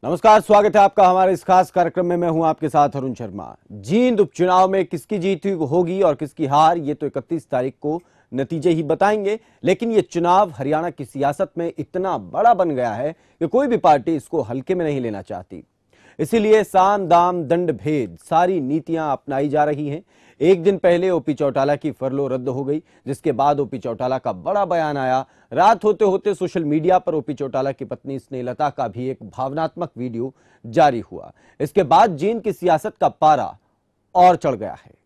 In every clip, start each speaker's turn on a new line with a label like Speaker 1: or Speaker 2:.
Speaker 1: नमस्कार, स्वागत है आपका हमारे इस खास कार्यक्रम में। मैं हूं आपके साथ अरुण शर्मा। जींद उपचुनाव में किसकी जीत होगी और किसकी हार, ये तो 31 तारीख को नतीजे ही बताएंगे। लेकिन ये चुनाव हरियाणा की सियासत में इतना बड़ा बन गया है कि कोई भी पार्टी इसको हल्के में नहीं लेना चाहती। इसीलिए साम दाम दंड भेद सारी नीतियां अपनाई जा रही हैं। एक दिन पहले ओपी चौटाला की फरलो रद्द हो गई, जिसके बाद ओपी चौटाला का बड़ा बयान आया। रात होते होते सोशल मीडिया पर ओपी चौटाला की पत्नी स्नेहलता का भी एक भावनात्मक वीडियो जारी हुआ। इसके बाद जींद की सियासत का पारा और चढ़ गया है।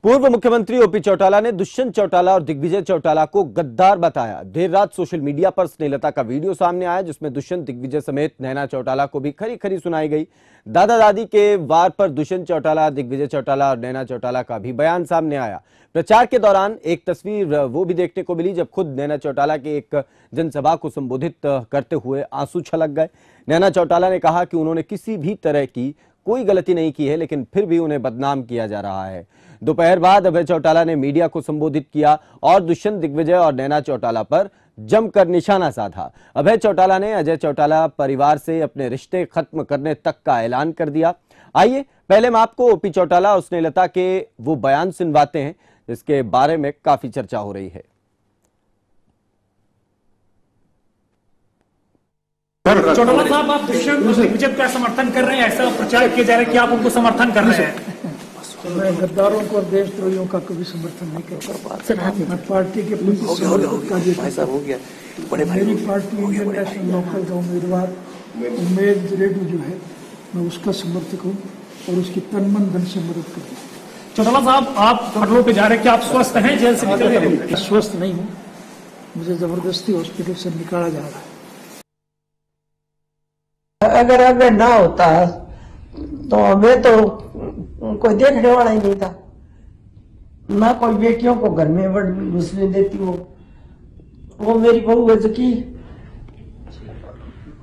Speaker 1: पूर्व मुख्यमंत्री ओपी चौटाला ने दुष्यंत चौटाला और दिग्विजय चौटाला को गद्दार बताया। देर रात सोशल मीडिया पर स्नेहलता का वीडियो सामने आया, जिसमें दुष्यंत, दिग्विजय समेत नैना चौटाला को भी खरी खरी सुनाई गई। दादा दादी के वार पर दुष्यंत चौटाला, दिग्विजय चौटाला और नैना चौटाला का भी बयान सामने आया। प्रचार के दौरान एक तस्वीर वो भी देखने को मिली जब खुद नैना चौटाला के एक जनसभा को संबोधित करते हुए आंसू छलक गए। नैना चौटाला ने कहा कि उन्होंने किसी भी तरह की कोई गलती नहीं की है, लेकिन फिर भी उन्हें बदनाम किया जा रहा है। दोपहर बाद अभय चौटाला ने मीडिया को संबोधित किया और दुष्यंत, दिग्विजय और नैना चौटाला पर जमकर निशाना साधा। अभय चौटाला ने अजय चौटाला परिवार से अपने रिश्ते खत्म करने तक का ऐलान कर दिया। आइए पहले हम आपको ओपी चौटाला और स्नेहलता के वो बयान सुनवाते हैं जिसके बारे में काफी चर्चा हो रही है।
Speaker 2: चौटाला साहब, आप दुष्यंत और दिग्विजय का समर्थन कर रहे हैं, ऐसा प्रचार किया जा रहा है कि आप उनको समर्थन कर रहे हैं।
Speaker 3: मैं गद्दारों को और देशद्रोहियों का कभी समर्थन नहीं करता। मैं पार्टी के प्रति मेरी पार्टी इंडियन नेशनल लोकल का उम्मीदवार उमेद रेड्डी जो है, मैं उसका समर्थक हूँ और उसकी तन मन धन से मदद करूँ।
Speaker 2: चौटाला साहब, आप फरलों पे जा रहे हैं, क्या आप स्वस्थ हैं? जेल से निकल गए?
Speaker 3: स्वस्थ नहीं हूँ, मुझे जबरदस्ती हॉस्पिटल से निकाला जा रहा है।
Speaker 4: अगर हमें ना होता तो हमें तो कोई देखने वाला ही नहीं था। ना कोई बेटियों को घर में घुसने देती। वो मेरी बहू है जो कि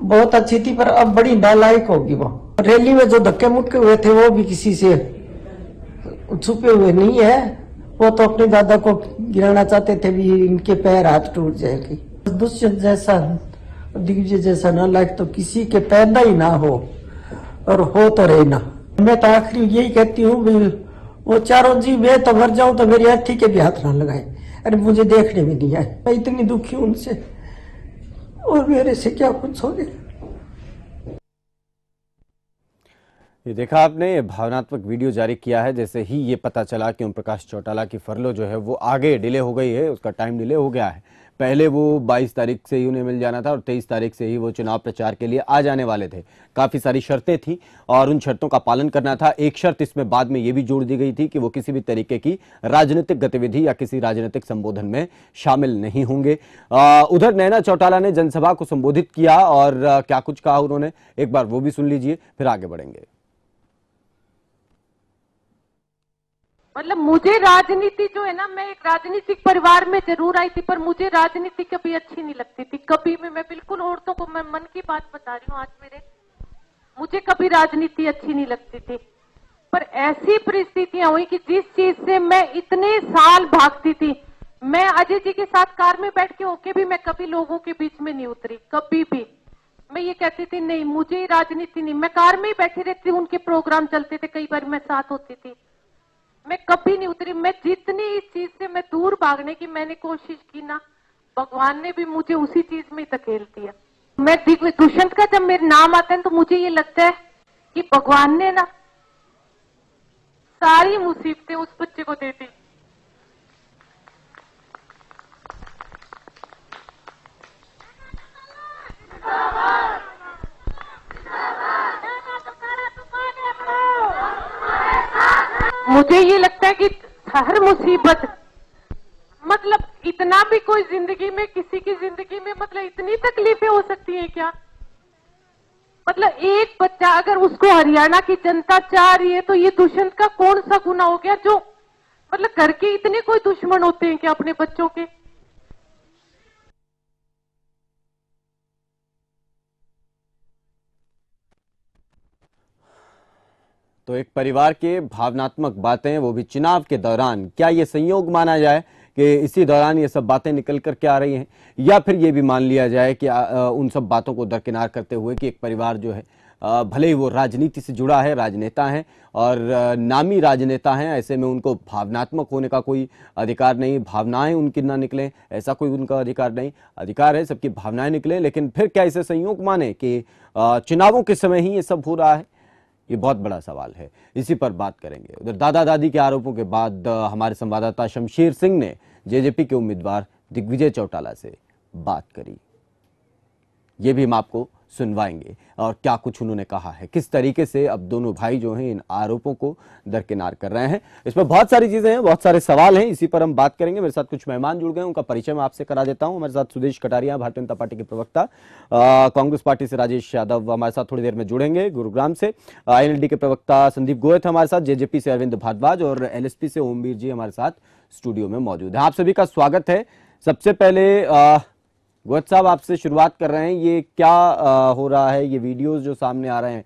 Speaker 4: बहुत अच्छी थी, पर अब बड़ी नालायक होगी। वो रैली में जो धक्के मुक्के हुए थे वो भी किसी से छुपे हुए नहीं है। वो तो अपने दादा को गिराना चाहते थे, भी इनके पैर हाथ टूट जाएंगे। दुष्यंत जैसा, दिग्विजय जैसा नालायक तो किसी के पैदा ही ना हो और हो तो रहे ना। मैं तो आखिरी यही कहती हूँ, वो चारों जी, मैं तो मर जाऊं तो मेरी अर्थी के भी हाथ ना लगाए। अरे मुझे देखने में नहीं आए, मैं इतनी दुखी हूं उनसे, और मेरे से क्या कुछ हो गया।
Speaker 1: ये देखा आपने, ये भावनात्मक वीडियो जारी किया है। जैसे ही ये पता चला कि ओम प्रकाश चौटाला की फरलो जो है वो आगे डिले हो गई है, उसका टाइम डिले हो गया है। पहले वो 22 तारीख से ही उन्हें मिल जाना था और 23 तारीख से ही वो चुनाव प्रचार के लिए आ जाने वाले थे। काफ़ी सारी शर्तें थी और उन शर्तों का पालन करना था। एक शर्त इसमें बाद में ये भी जोड़ दी गई थी कि वो किसी भी तरीके की राजनीतिक गतिविधि या किसी राजनीतिक संबोधन में शामिल नहीं होंगे। उधर नैना चौटाला ने जनसभा को संबोधित किया और क्या कुछ कहा उन्होंने, एक बार वो भी सुन लीजिए, फिर आगे बढ़ेंगे।
Speaker 5: मतलब मुझे राजनीति जो है ना, मैं एक राजनीतिक परिवार में जरूर आई थी, पर मुझे राजनीति कभी अच्छी नहीं लगती थी। कभी भी, मैं बिल्कुल औरतों को, मैं मन की बात बता रही हूँ आज मुझे कभी राजनीति अच्छी नहीं लगती थी। पर ऐसी परिस्थितियां हुई कि जिस चीज से मैं इतने साल भागती थी, मैं अजय जी के साथ कार में बैठ के होके भी मैं कभी लोगों के बीच में नहीं उतरी। कभी भी मैं ये कहती थी नहीं, मुझे राजनीति नहीं। मैं कार में ही बैठी रहती, उनके प्रोग्राम चलते थे, कई बार मैं साथ होती थी, मैं कभी नहीं उतरी। मैं जितनी इस चीज से मैं दूर भागने की मैंने कोशिश की ना, भगवान ने भी मुझे उसी चीज में धकेल दिया। मैं दुष्यंत का जब मेरे नाम आता है तो मुझे ये लगता है कि भगवान ने ना सारी मुसीबतें उस बच्चे को दे दी। मुझे ये लगता है कि हर मुसीबत, मतलब इतना भी कोई जिंदगी में, किसी की जिंदगी में मतलब इतनी तकलीफें हो सकती हैं क्या? मतलब एक बच्चा अगर उसको हरियाणा की जनता चाह रही है तो ये दुष्यंत का कौन सा गुना हो गया जो, मतलब घर के इतने कोई दुश्मन होते हैं क्या अपने बच्चों के?
Speaker 1: तो एक परिवार के भावनात्मक बातें, वो भी चुनाव के दौरान, क्या ये संयोग माना जाए कि इसी दौरान ये सब बातें निकल कर के आ रही हैं, या फिर ये भी मान लिया जाए कि उन सब बातों को दरकिनार करते हुए कि एक परिवार जो है भले ही वो राजनीति से जुड़ा है, राजनेता हैं और नामी राजनेता हैं, ऐसे में उनको भावनात्मक होने का कोई अधिकार नहीं, भावनाएं उनकी ना निकलें ऐसा कोई उनका अधिकार नहीं, अधिकार है सबकी भावनाएं निकलें। लेकिन फिर क्या इसे संयोग माने कि चुनावों के समय ही ये सब हो रहा है? ये बहुत बड़ा सवाल है, इसी पर बात करेंगे। उधर दादा दादी के आरोपों के बाद हमारे संवाददाता शमशेर सिंह ने जेजेपी के उम्मीदवार दिग्विजय चौटाला से बात करी, ये भी हम आपको सुनवाएंगे और क्या कुछ उन्होंने कहा है, किस तरीके से अब दोनों भाई जो हैं इन आरोपों को दरकिनार कर रहे हैं। इसमें बहुत सारी चीजें हैं, बहुत सारे सवाल हैं, इसी पर हम बात करेंगे। मेरे साथ कुछ मेहमान जुड़ गए, उनका परिचय मैं आपसे करा देता हूं। हमारे साथ सुदेश कटारिया, भारतीय जनता पार्टी के प्रवक्ता, कांग्रेस पार्टी से राजेश यादव हमारे साथ थोड़ी देर में जुड़ेंगे गुरुग्राम से, INLD के प्रवक्ता संदीप गोयत हमारे साथ, जेजेपी से अरविंद भारद्वाज और LSP से ओमवीर जी हमारे साथ स्टूडियो में मौजूद है। आप सभी का स्वागत है। सबसे पहले गोयत साहब, आपसे शुरुआत कर रहे हैं, ये क्या हो रहा है, ये वीडियोस जो सामने आ रहे हैं,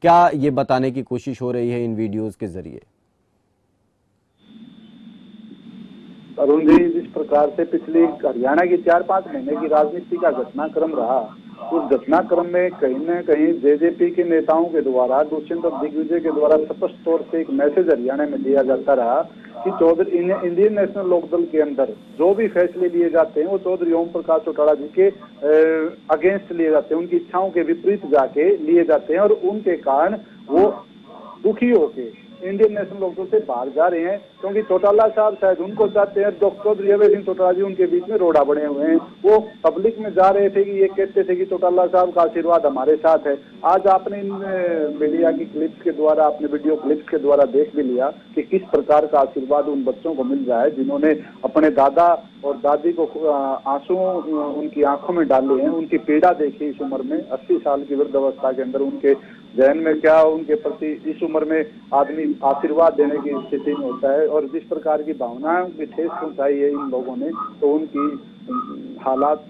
Speaker 1: क्या ये बताने की कोशिश हो रही है इन वीडियोस के जरिए?
Speaker 6: अरुण जी, जिस प्रकार से पिछली हरियाणा की 4-5 महीने की राजनीति का घटनाक्रम रहा, उस घटनाक्रम में कहीं न कहीं जेजेपी के नेताओं के द्वारा, दुष्यंत और दिग्विजय के द्वारा स्पष्ट तौर से एक मैसेज हरियाणा में दिया जाता रहा कि चौधरी इंडियन नेशनल लोकदल के अंदर जो भी फैसले लिए जाते हैं वो चौधरी ओम प्रकाश चौटाला जी के अगेंस्ट लिए जाते हैं, उनकी इच्छाओं के विपरीत जाके लिए जाते हैं और उनके कारण वो दुखी होके इंडियन नेशनल लोकदल से बाहर जा रहे हैं, क्योंकि चौटाला साहब शायद उनको चाहते हैं। चौधरी अभय सिंह चौटाला जी उनके बीच में रोड़ा बने हुए हैं। वो पब्लिक में जा रहे थे कि ये कहते थे कि चौटाला साहब का आशीर्वाद हमारे साथ है। आज आपने इन मीडिया की क्लिप्स के द्वारा, अपने वीडियो क्लिप्स के द्वारा देख भी लिया कि किस प्रकार का आशीर्वाद उन बच्चों को मिल रहा है जिन्होंने अपने दादा और दादी को आंसू उनकी आंखों में डाले हैं, उनकी पीड़ा देखी इस उम्र में, 80 साल की वृद्ध अवस्था के अंदर उनके जहन में क्या उनके प्रति इस उम्र में आदमी आशीर्वाद देने की स्थिति में होता है। और जिस प्रकार की भावनाओं की ठेस पहुंचाई है इन लोगों ने, तो उनकी हालात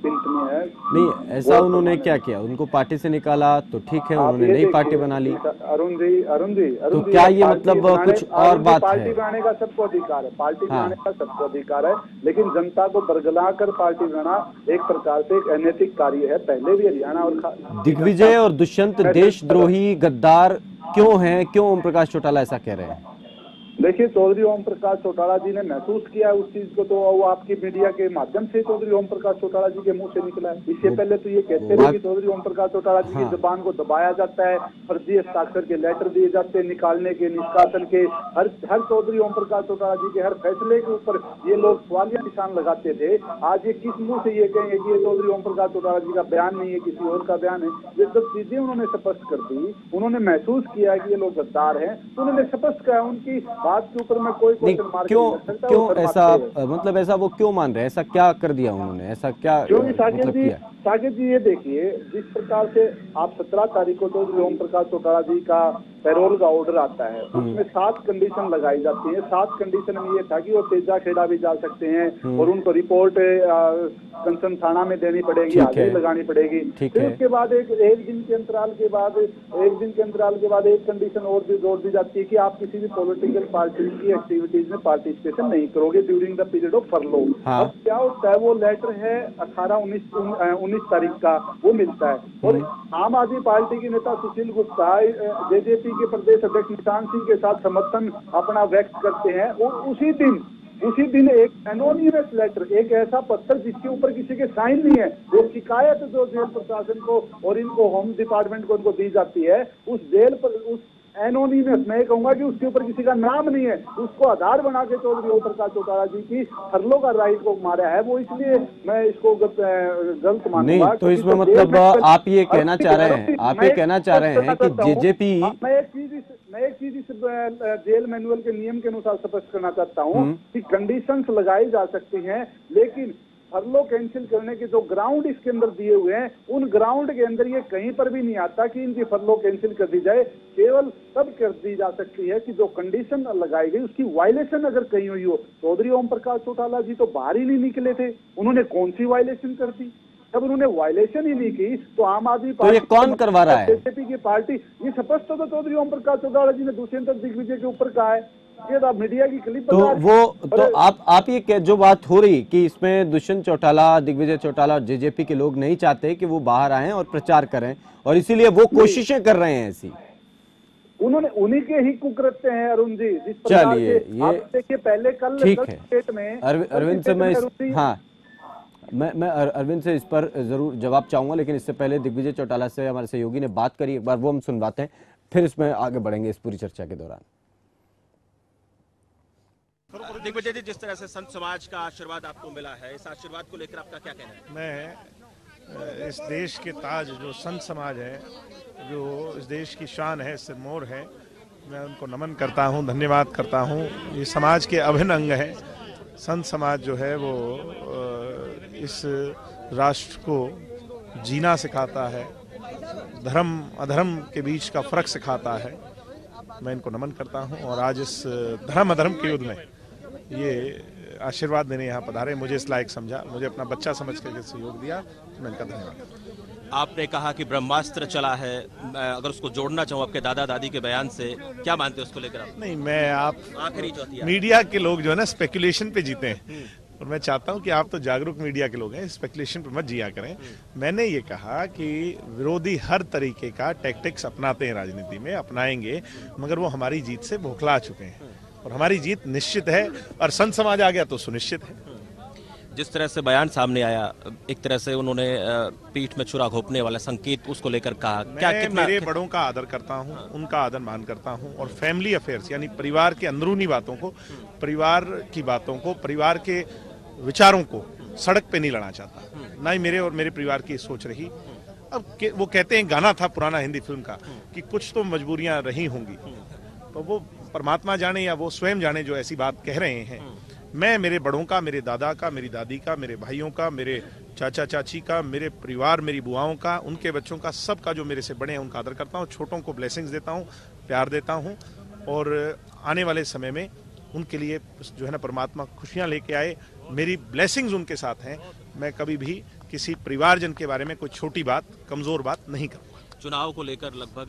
Speaker 6: चिंतनीय है।
Speaker 1: नहीं, ऐसा उन्होंने क्या किया? उनको पार्टी से निकाला तो ठीक है, उन्होंने नई पार्टी बना ली।
Speaker 6: अरुण जी,
Speaker 1: तो क्या ये मतलब कुछ और बात है?
Speaker 6: पार्टी बनाने का सबको अधिकार है, पार्टी बनाने का सबको अधिकार है, लेकिन जनता को बरगला कर पार्टी बनाना एक प्रकार से एक अनैतिक कार्य है। पहले भी हरियाणा और
Speaker 1: दिग्विजय और दुष्यंत देशद्रोही गद्दार क्यों हैं? क्यों ओम प्रकाश चौटाला ऐसा कह रहे हैं?
Speaker 6: देखिए, चौधरी ओम प्रकाश चौटाला जी ने महसूस किया उस चीज को, तो वो आपकी मीडिया के माध्यम से चौधरी ओम प्रकाश चौटाला जी के मुंह से निकला है। इससे पहले तो ये कहते थे कि चौधरी ओम प्रकाश चौटाला जी की जुबान को दबाया जाता है, फर्जी हस्ताक्षर के लेटर दिए जाते हैं निकालने के, निष्कासन के। हर चौधरी ओम प्रकाश चौटाला जी के हर फैसले के ऊपर ये लोग सवालिया निशान लगाते थे। आज ये किस मुंह से ये कहेंगे कि ये चौधरी ओम प्रकाश चौटाला जी का बयान नहीं है, किसी और का बयान है? ये सब चीजें उन्होंने स्पष्ट कर दी। उन्होंने महसूस किया कि ये लोग गद्दार हैं, उन्होंने स्पष्ट कहा। उनकी बात के ऊपर मैं कोई क्वेश्चन मार्क नहीं कर सकता।
Speaker 1: क्यों ऐसा, मतलब ऐसा वो क्यों मान रहे हैं? ऐसा क्या कर दिया उन्होंने? ऐसा क्या मतलब किया?
Speaker 6: साकेत जी, ये देखिए, जिस प्रकार से आप 17 तारीख को चौधरी ओम प्रकाश चौटाला जी का पैरोल का ऑर्डर आता है, उसमें 7 कंडीशन लगाई जाती है। 7 कंडीशन में ये था कि वो तेजा खेड़ा भी जा सकते हैं और उनको रिपोर्ट कंसर्न थाना में देनी पड़ेगी, हाजिरी लगानी पड़ेगी। फिर उसके बाद एक दिन के अंतराल के बाद एक कंडीशन और भी जोड़ दी जाती है कि आप किसी भी पॉलिटिकल पार्टी की एक्टिविटीज में पार्टिसिपेशन नहीं करोगे ड्यूरिंग द पीरियड ऑफ फरलो। अब क्या होता है, वो लेटर है 18-19 तारीख का, वो मिलता है। और आम आदमी पार्टी के नेता सुशील गुप्ता जेजेपी के प्रदेश अध्यक्ष निशान सिंह के साथ समर्थन अपना व्यक्त करते हैं, और उसी दिन एक एनोनिमस लेटर, एक ऐसा पत्र जिसके ऊपर किसी के साइन नहीं है, जो शिकायत जो जेल प्रशासन को और इनको होम डिपार्टमेंट को उनको दी जाती है, उस जेल पर उस एनोनिमस, मैं कहूंगा कि उसके ऊपर किसी का नाम नहीं है, उसको आधार बना के चौधरी ओम प्रकाश चौटाला जी की फरलो का राइट को मारा है। वो इसलिए मैं इसको गलत मानूंगा।
Speaker 1: नहीं, तो इसमें मतलब आप ये कहना चाह रहे हैं कि जेजेपी,
Speaker 6: मैं एक चीज इस जेल मैनुअल के नियम के अनुसार स्पष्ट करना चाहता हूँ कि कंडीशंस लगाई जा सकती हैं, लेकिन फरलो कैंसिल करने के जो ग्राउंड इसके अंदर दिए हुए हैं, उन ग्राउंड के अंदर ये कहीं पर भी नहीं आता कि इनकी फरलो कैंसिल कर दी जाए। केवल तब कर दी जा सकती है कि जो कंडीशन लगाई गई उसकी वायलेशन अगर कहीं हुई हो। चौधरी ओम प्रकाश चौटाला जी तो बाहर ही नहीं निकले थे, उन्होंने कौन सी वायलेशन कर दी? जब उन्होंने वायलेशन ही नहीं की तो आम आदमी
Speaker 1: तो ये कौन करवा रहा है?
Speaker 6: बीजेपी की पार्टी, ये स्पष्ट तो चौधरी ओम प्रकाश चौटाला जी ने दुष्यंत दिग्विजय के ऊपर कहा है। ये तो मीडिया की क्लिप
Speaker 1: तो
Speaker 6: बता रहे हैं।
Speaker 1: वो तो आप ये जो बात हो रही कि इसमें दुष्यंत चौटाला, दिग्विजय चौटाला और जेजेपी के लोग नहीं चाहते कि वो बाहर आएं और प्रचार करें, और इसीलिए वो कोशिशें कर रहे हैं ऐसी।
Speaker 6: उन्होंने उन्हीं के ही कुकृत्य हैं अरुण जी, जिस प्रकार
Speaker 1: चलिए,
Speaker 6: से
Speaker 1: ये
Speaker 6: आप देखिए पहले कल
Speaker 1: ठीक है।
Speaker 6: स्टेट में
Speaker 1: अरविंद से मैं अरविंद से इस पर जरूर जवाब चाहूंगा, लेकिन इससे पहले दिग्विजय चौटाला से हमारे सहयोगी ने बात करी, एक बार वो हम सुनवाते हैं, फिर इसमें आगे बढ़ेंगे इस पूरी चर्चा के दौरान।
Speaker 7: दिग्विजय जी, जिस तरह से संत समाज का आशीर्वाद आपको मिला है, इस आशीर्वाद को लेकर आपका क्या कहना है?
Speaker 8: मैं इस देश के ताज जो संत समाज है, जो इस देश की शान है, सिरमौर है, मैं उनको नमन करता हूँ, धन्यवाद करता हूँ। ये समाज के अभिन्न अंग है। संत समाज जो है वो इस राष्ट्र को जीना सिखाता है, धर्म अधर्म के बीच का फर्क सिखाता है। मैं इनको नमन करता हूँ और आज इस धर्म अधर्म के युद्ध में ये आशीर्वाद देने यहाँ पधारे, मुझे इस लायक समझा, मुझे अपना बच्चा समझ करके सहयोग दिया, मैं इनका धन्यवाद करता हूँ।
Speaker 7: आपने कहा कि ब्रह्मास्त्र चला है, अगर उसको जोड़ना चाहूँ आपके दादा दादी के बयान से, क्या मानते हो उसको लेकर आप?
Speaker 8: नहीं, मैं आप
Speaker 7: आखिरी चौथी
Speaker 8: मीडिया के लोग जो है ना स्पेकुलेशन पे जीते हैं, और मैं चाहता हूं कि आप तो जागरूक मीडिया के लोग हैं, स्पेकुलेशन पे मत जिया करें। मैंने ये कहा कि विरोधी हर तरीके का टैक्टिक्स अपनाते हैं, राजनीति में अपनाएंगे, मगर वो हमारी जीत से बौखला चुके हैं और हमारी जीत निश्चित है, और संत समाज आ गया तो सुनिश्चित है।
Speaker 7: जिस तरह से बयान सामने आया, एक तरह से उन्होंने पीठ में छुरा घोंपने वाला संकेत उसको लेकर कहा, क्या कितना?
Speaker 8: मेरे बड़ों का आदर करता हूं, उनका आदर मान करता हूं, और फैमिली अफेयर्स यानी परिवार के अंदरूनी बातों को, परिवार की बातों को, परिवार के विचारों को सड़क पे नहीं लड़ना चाहता, ना ही मेरे और मेरे परिवार की सोच रही। अब वो कहते हैं, गाना था पुराना हिंदी फिल्म का कि कुछ तो मजबूरियां रही होंगी, तो वो परमात्मा जाने या वो स्वयं जाने जो ऐसी बात कह रहे हैं। मैं मेरे बड़ों का, मेरे दादा का, मेरी दादी का, मेरे भाइयों का, मेरे चाचा चाची का, मेरे परिवार, मेरी बुआओं का, उनके बच्चों का, सबका जो मेरे से बड़े हैं उनका आदर करता हूँ, छोटों को ब्लेसिंग्स देता हूँ, प्यार देता हूँ, और आने वाले समय में उनके लिए जो है ना परमात्मा खुशियाँ लेके आए, मेरी ब्लेसिंग्स उनके साथ हैं। मैं कभी भी किसी परिवारजन के बारे में कोई छोटी बात, कमजोर बात नहीं करूँगा।
Speaker 7: चुनाव को लेकर लगभग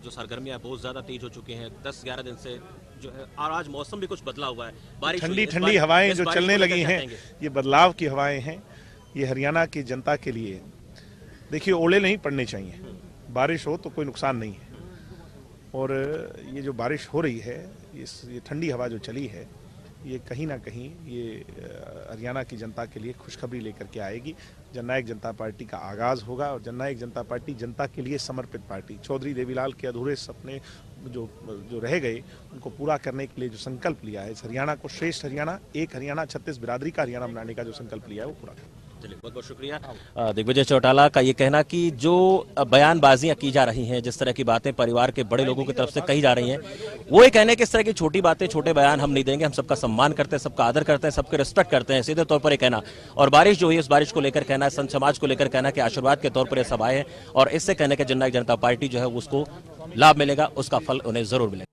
Speaker 7: जो सरगर्मियां बहुत ज्यादा तेज हो चुकी हैं, 10-11 दिन से जो है, और आज मौसम भी कुछ बदला हुआ है, बारिश
Speaker 8: ठंडी ठंडी हवाएं जो चलने लगी हैं, ये बदलाव की हवाएं हैं। ये हरियाणा की जनता के लिए, देखिए, ओले नहीं पड़ने चाहिए, बारिश हो तो कोई नुकसान नहीं है, और ये जो बारिश हो रही है, ये ठंडी हवा जो चली है, ये कहीं ना कहीं ये हरियाणा की जनता के लिए खुशखबरी लेकर के आएगी। जननायक जनता पार्टी का आगाज होगा, और जननायक जनता पार्टी जनता के लिए समर्पित पार्टी, चौधरी देवीलाल के अधूरे सपने जो रह गए उनको पूरा करने के लिए जो संकल्प लिया है, इस हरियाणा को श्रेष्ठ हरियाणा, एक हरियाणा 36 बिरादरी का हरियाणा बनाने का जो संकल्प लिया है वो पूरा करें।
Speaker 7: चलिए, बहुत बहुत शुक्रिया। दिग्विजय चौटाला का ये कहना कि जो बयानबाजियां की जा रही हैं, जिस तरह की बातें परिवार के बड़े लोगों की तरफ से कही जा रही हैं, वो ये कहने कि इस तरह की छोटी बातें, छोटे बयान हम नहीं देंगे, हम सबका सम्मान करते हैं, सबका आदर करते हैं, सबके रिस्पेक्ट करते हैं, सीधे तौर पर ये कहना। और बारिश जो हुई, उस बारिश को लेकर कहना है, संत समाज को लेकर कहना कि आशीर्वाद के तौर पर ये सब आए हैं, और इससे कहने के जननायक जनता पार्टी जो है उसको लाभ मिलेगा, उसका फल उन्हें जरूर मिलेगा।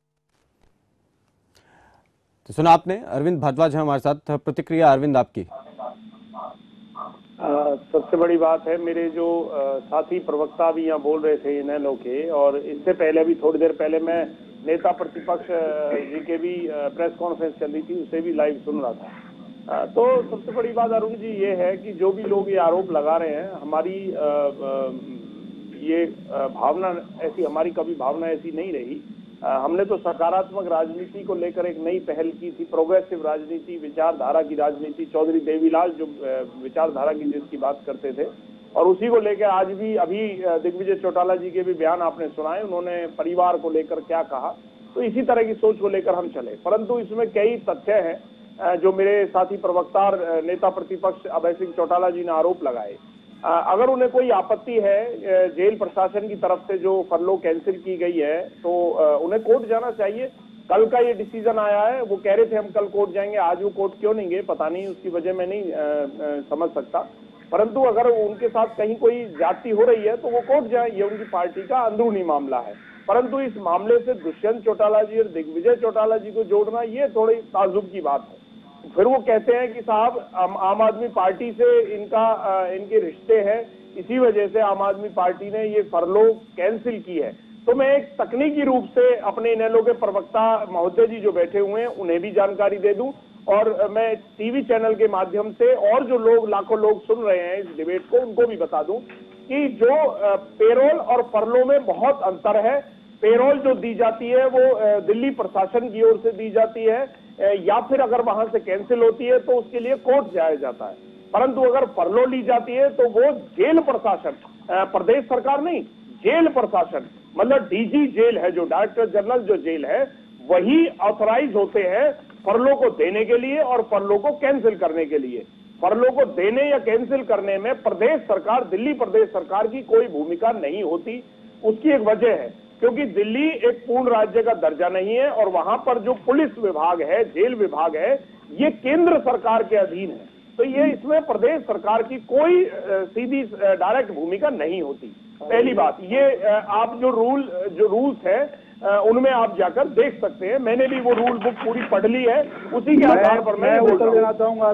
Speaker 1: तो सुना आपने, अरविंद भारद्वाज है हमारे साथ, प्रतिक्रिया अरविंद आपकी।
Speaker 9: सबसे बड़ी बात है, मेरे जो साथी प्रवक्ता भी यहाँ बोल रहे थे इनेलो के, और इससे पहले भी थोड़ी देर पहले मैं नेता प्रतिपक्ष जी के भी प्रेस कॉन्फ्रेंस चल रही थी, उसे भी लाइव सुन रहा था। तो सबसे बड़ी बात अरुण जी ये है कि जो भी लोग ये आरोप लगा रहे हैं, हमारी ये भावना ऐसी, हमारी कभी भावना ऐसी नहीं रही। हमने तो सकारात्मक राजनीति को लेकर एक नई पहल की थी, प्रोग्रेसिव राजनीति, विचारधारा की राजनीति। चौधरी देवीलाल जो विचारधारा की जिसकी बात करते थे, और उसी को लेकर आज भी अभी दिग्विजय चौटाला जी के भी बयान आपने सुनाए, उन्होंने परिवार को लेकर क्या कहा, तो इसी तरह की सोच को लेकर हम चले। परंतु इसमें कई तथ्य हैं जो मेरे साथी प्रवक्ता और नेता प्रतिपक्ष अभय सिंह चौटाला जी ने आरोप लगाए। अगर उन्हें कोई आपत्ति है जेल प्रशासन की तरफ से जो फरलो कैंसिल की गई है, तो उन्हें कोर्ट जाना चाहिए। कल का ये डिसीजन आया है, वो कह रहे थे हम कल कोर्ट जाएंगे, आज वो कोर्ट क्यों नहीं गए पता नहीं, उसकी वजह मैं नहीं समझ सकता। परंतु अगर उनके साथ कहीं कोई ज्यादती हो रही है तो वो कोर्ट जाए, ये उनकी पार्टी का अंदरूनी मामला है। परंतु इस मामले से दुष्यंत चौटाला जी और दिग्विजय चौटाला जी को जोड़ना, ये थोड़ी ताजुब की बात है। फिर वो कहते हैं कि साहब आम आदमी पार्टी से इनके रिश्ते हैं, इसी वजह से आम आदमी पार्टी ने ये फरलो कैंसिल की है। तो मैं एक तकनीकी रूप से अपने इनेलो के प्रवक्ता महोदय जी जो बैठे हुए हैं उन्हें भी जानकारी दे दूं, और मैं टीवी चैनल के माध्यम से और जो लोग लाखों लोग सुन रहे हैं इस डिबेट को उनको भी बता दूं कि जो पेरोल और फरलो में बहुत अंतर है। पेरोल जो दी जाती है वो दिल्ली प्रशासन की ओर से दी जाती है, या फिर अगर वहां से कैंसिल होती है तो उसके लिए कोर्ट जाया जाता है। परंतु अगर फरलो ली जाती है तो वो जेल प्रशासन, प्रदेश सरकार नहीं, जेल प्रशासन मतलब डीजी जेल है, जो डायरेक्टर जनरल जो जेल है, वही ऑथराइज होते हैं फरलो को देने के लिए और फरलो को कैंसिल करने के लिए। फरलो को देने या कैंसिल करने में प्रदेश सरकार, दिल्ली प्रदेश सरकार की कोई भूमिका नहीं होती। उसकी एक वजह है क्योंकि दिल्ली एक पूर्ण राज्य का दर्जा नहीं है और वहां पर जो पुलिस विभाग है, जेल विभाग है, ये केंद्र सरकार के अधीन है। तो ये इसमें प्रदेश सरकार की कोई सीधी डायरेक्ट भूमिका नहीं होती। पहली बात ये, आप जो रूल्स है उनमें आप जाकर देख सकते हैं। मैंने भी वो रूल बुक पूरी पढ़ ली है, उसी के आधार पर मैं
Speaker 6: उत्तर देना चाहूंगा।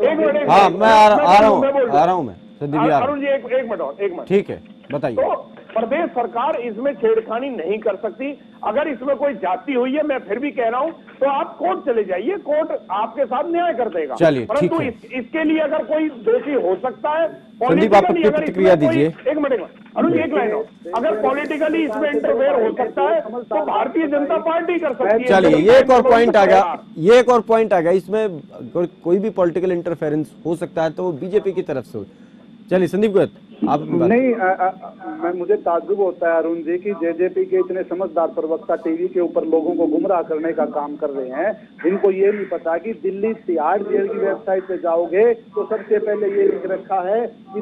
Speaker 1: हाँ, मैं आ रहा हूँ
Speaker 9: अरुण जी, एक मिनट
Speaker 1: ठीक है, बताइए।
Speaker 9: तो प्रदेश सरकार इसमें छेड़खानी नहीं कर सकती। अगर इसमें कोई जाति हुई है, मैं फिर भी कह रहा हूं, तो आप कोर्ट चले जाइए, कोर्ट आपके साथ न्याय कर देगा।
Speaker 1: चलिए,
Speaker 9: परंतु इसके लिए अगर कोई दोषी हो सकता है,
Speaker 1: संदीप आप अपनी प्रतिक्रिया दीजिए।
Speaker 9: एक मिनट अरुण जी, एक लाइन हो, अगर पॉलिटिकली इसमें इंटरफेयर हो सकता है तो भारतीय जनता पार्टी कर सकती है।
Speaker 1: चलिए, ये एक और पॉइंट आ गया, इसमें कोई भी पॉलिटिकल इंटरफेरेंस हो सकता है तो वो बीजेपी की तरफ से हो। चलिए संदीप गोयत, आप
Speaker 6: नहीं, मुझे ताज्जुब होता है अरुण जी कि जेजेपी के इतने समझदार प्रवक्ता टीवी के ऊपर लोगों को गुमराह करने का काम कर रहे हैं। इनको ये नहीं पता कि दिल्ली तिहाड़ जेल की वेबसाइट पे जाओगे तो सबसे पहले ये लिख रखा है कि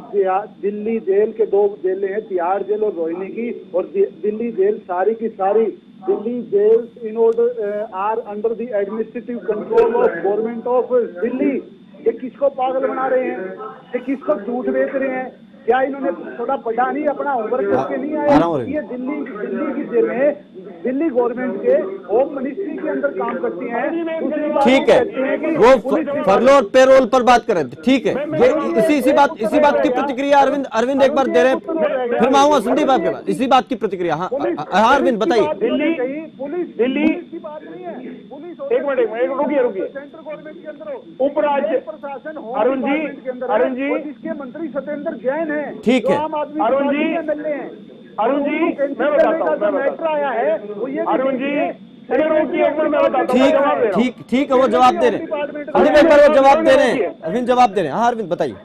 Speaker 6: दिल्ली जेल के 2 जेलें हैं, तिहाड़ जेल और रोहिणी की, और दिल्ली जेल सारी की सारी Delhi jail in order are under the administrative control of government of Delhi. ये किसको पागल बना रहे हैं? ये किसको झूठ बेच रहे हैं? क्या इन्होंने थोड़ा पढ़ा नहीं, अपना होमवर्क करके नहीं आए? ये दिल्ली की जेलें दिल्ली गवर्नमेंट के होम मिनिस्ट्री के अंदर काम करती हैं।
Speaker 1: ठीक है, वो फरलो और पेरोल पर बात कर रहे थे, ठीक है। ये इसी बात की प्रतिक्रिया अरविंद एक बार दे रहे, फिर मैं आऊंगा संदीप आपके पास। इसी बात की प्रतिक्रिया। हाँ अरविंद बताइए।
Speaker 9: दिल्ली की बात नहीं है, पुलिस एक मिनट रुकिए। सेंट्रल गवर्नमेंट के अंदर उपराज्य प्रशासन अरुण जी जिसके मंत्री सत्येंद्र जैन है,
Speaker 1: ठीक है
Speaker 9: अरुण जी, मैं बताता हूँ, मैटर आया है वो ये अरुण जी,
Speaker 1: ठीक है, वो जवाब दे रहे हैं, वो जवाब दे रहे हैं, अरविंद जवाब दे रहे हैं। हाँ अरविंद बताइए।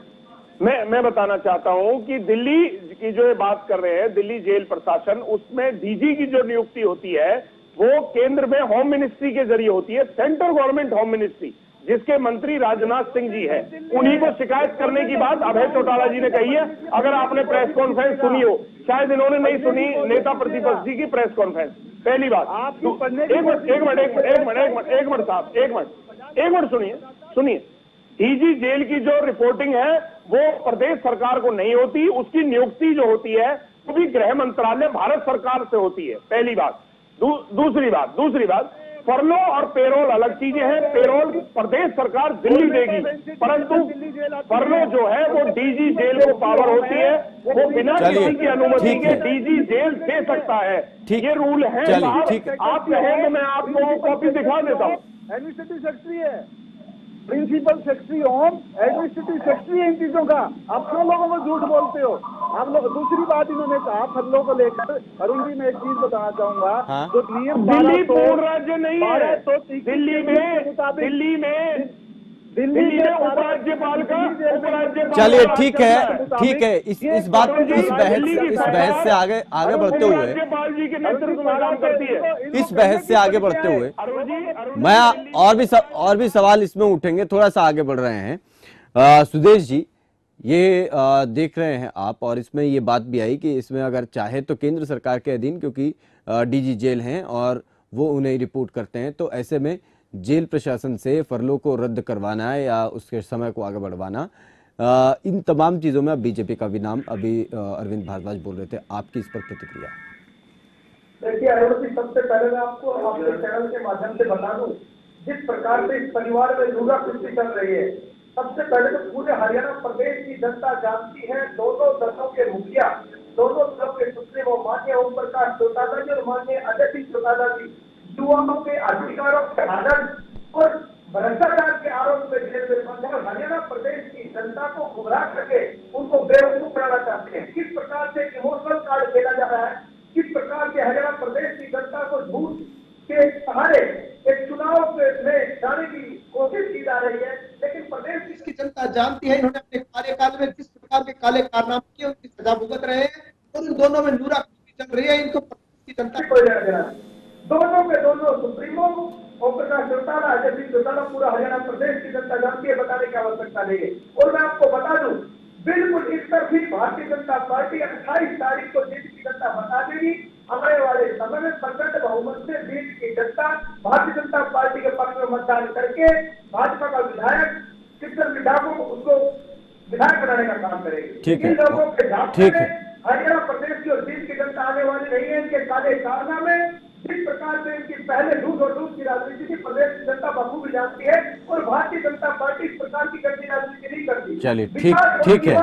Speaker 9: मैं बताना चाहता हूं कि दिल्ली की जो बात कर रहे हैं, दिल्ली जेल प्रशासन, उसमें डीजी की जो नियुक्ति होती है वो केंद्र में होम मिनिस्ट्री के जरिए होती है, सेंट्रल गवर्नमेंट होम मिनिस्ट्री, जिसके मंत्री राजनाथ सिंह जी है। उन्हीं को शिकायत करने की बात अभय चौटाला जी ने कही है। अगर आपने प्रेस कॉन्फ्रेंस सुनी हो, शायद इन्होंने नहीं सुनी, नेता प्रतिपक्ष जी की प्रेस कॉन्फ्रेंस। पहली बात, एक मिनट सुनिए। डीजी जेल की जो रिपोर्टिंग है वो प्रदेश सरकार को नहीं होती, उसकी नियुक्ति जो होती है वो भी गृह मंत्रालय भारत सरकार से होती है। पहली बात। दूसरी बात, फरलो और पेरोल अलग चीजें हैं। पेरोल प्रदेश सरकार दिल्ली देगी, परंतु फरलो जो है वो डीजी जेल को पावर होती है, वो बिना किसी की अनुमति के डीजी जेल दे सकता है। ये रूल है। आप कहें तो मैं आपको कॉपी दिखा देता हूँ। एडमिनिस्ट्रेटिव सेक्रेटरी है, principal secretary home, administrative secretary है इन चीजों का। आप क्यों लोगों को झूठ बोलते हो? आप लोग, दूसरी बात इन्होंने कहा फरलों को लेकर, अरुण जी मैं एक चीज बताना चाहूंगा, जो नियम दिल्ली पूर्ण राज्य नहीं है, तो दिल्ली में उपराज्यपाल का
Speaker 1: चलिए ठीक है। इस बहस से आगे बढ़ते हुए, इस बहस से आगे बढ़ते हुए मैं और भी सवाल इसमें उठेंगे, थोड़ा सा आगे बढ़ रहे हैं। सुदेश जी, ये देख रहे हैं आप, और इसमें ये बात भी आई कि इसमें अगर चाहे तो केंद्र सरकार के अधीन, क्योंकि डीजी जेल हैं और वो उन्हें रिपोर्ट करते हैं, तो ऐसे में जेल प्रशासन से फरलो को रद्द करवाना है या उसके समय को आगे बढ़वाना, इन तमाम चीजों में अब बीजेपी का भी नाम अभी अरविंद भारद्वाज बोल रहे थे। आपकी इस पर प्रतिक्रिया?
Speaker 10: देखिए अरुण जी, सबसे पहले मैं आपको आपके चैनल के माध्यम से बता दूं जिस प्रकार से इस परिवार में लूटा कुश्ती चल रही है, सबसे पहले तो पूरे हरियाणा प्रदेश की जनता जानती है, दोनों दलों के मुखिया, दोनों दलों के सुप्रीम वो माननीय ओम प्रकाश चौटाला जी और माननीय अजय सिंह चौटाला जी युवाओं के अधिकारों के आनंद और भ्रष्टाचार के आरोप में जेल में बंद है। हरियाणा प्रदेश की जनता को गुमराह करके उनको बेवकूफ बनाना चाहते हैं। किस प्रकार से इमोशनल कार्ड खेला जा रहा है, किस प्रकार से हरियाणा प्रदेश की जनता को झूठ के सहारे एक चुनाव में जाने की कोशिश की जा रही है, लेकिन प्रदेश की जनता जानती है इन्होंने अपने कार्यकाल में किस प्रकार के काले कारनामे किए, उनकी सजा भुगत रहे हैं और इन दोनों में नूरा चल रही है। इनको प्रदेश की जनता को लेना देना, दोनों के दोनों सुप्रीमो ओम प्रकाश चौटाला, अजय सिंह चौटाला, पूरा हरियाणा प्रदेश की जनता जानती है, बताने की आवश्यकता नहीं है। और मैं आपको बता दूं, बिल्कुल इस तरफ भारतीय जनता पार्टी 28 तारीख को जीत की जनता बता देगी। आने वाले समय में प्रचंड बहुमत से जीत की जनता भारतीय जनता पार्टी के पक्ष में मतदान करके भाजपा का विधायक किशन मिड्ढा को उसको विधायक बनाने का काम करेगी।
Speaker 1: ठीक है,
Speaker 10: इन लोगों के
Speaker 1: ठीक है।
Speaker 10: हरियाणा प्रदेश की और जीत की जनता आने वाली नहीं है। इनके काले कारनामे, जिस प्रकार से इनकी पहले लूट और लूट की राजनीति की प्रदेश की जनता बखूबी जानती है और भारतीय जनता पार्टी इस प्रकार की गंदी राजनीति नहीं करती।
Speaker 1: चलिए, ठीक है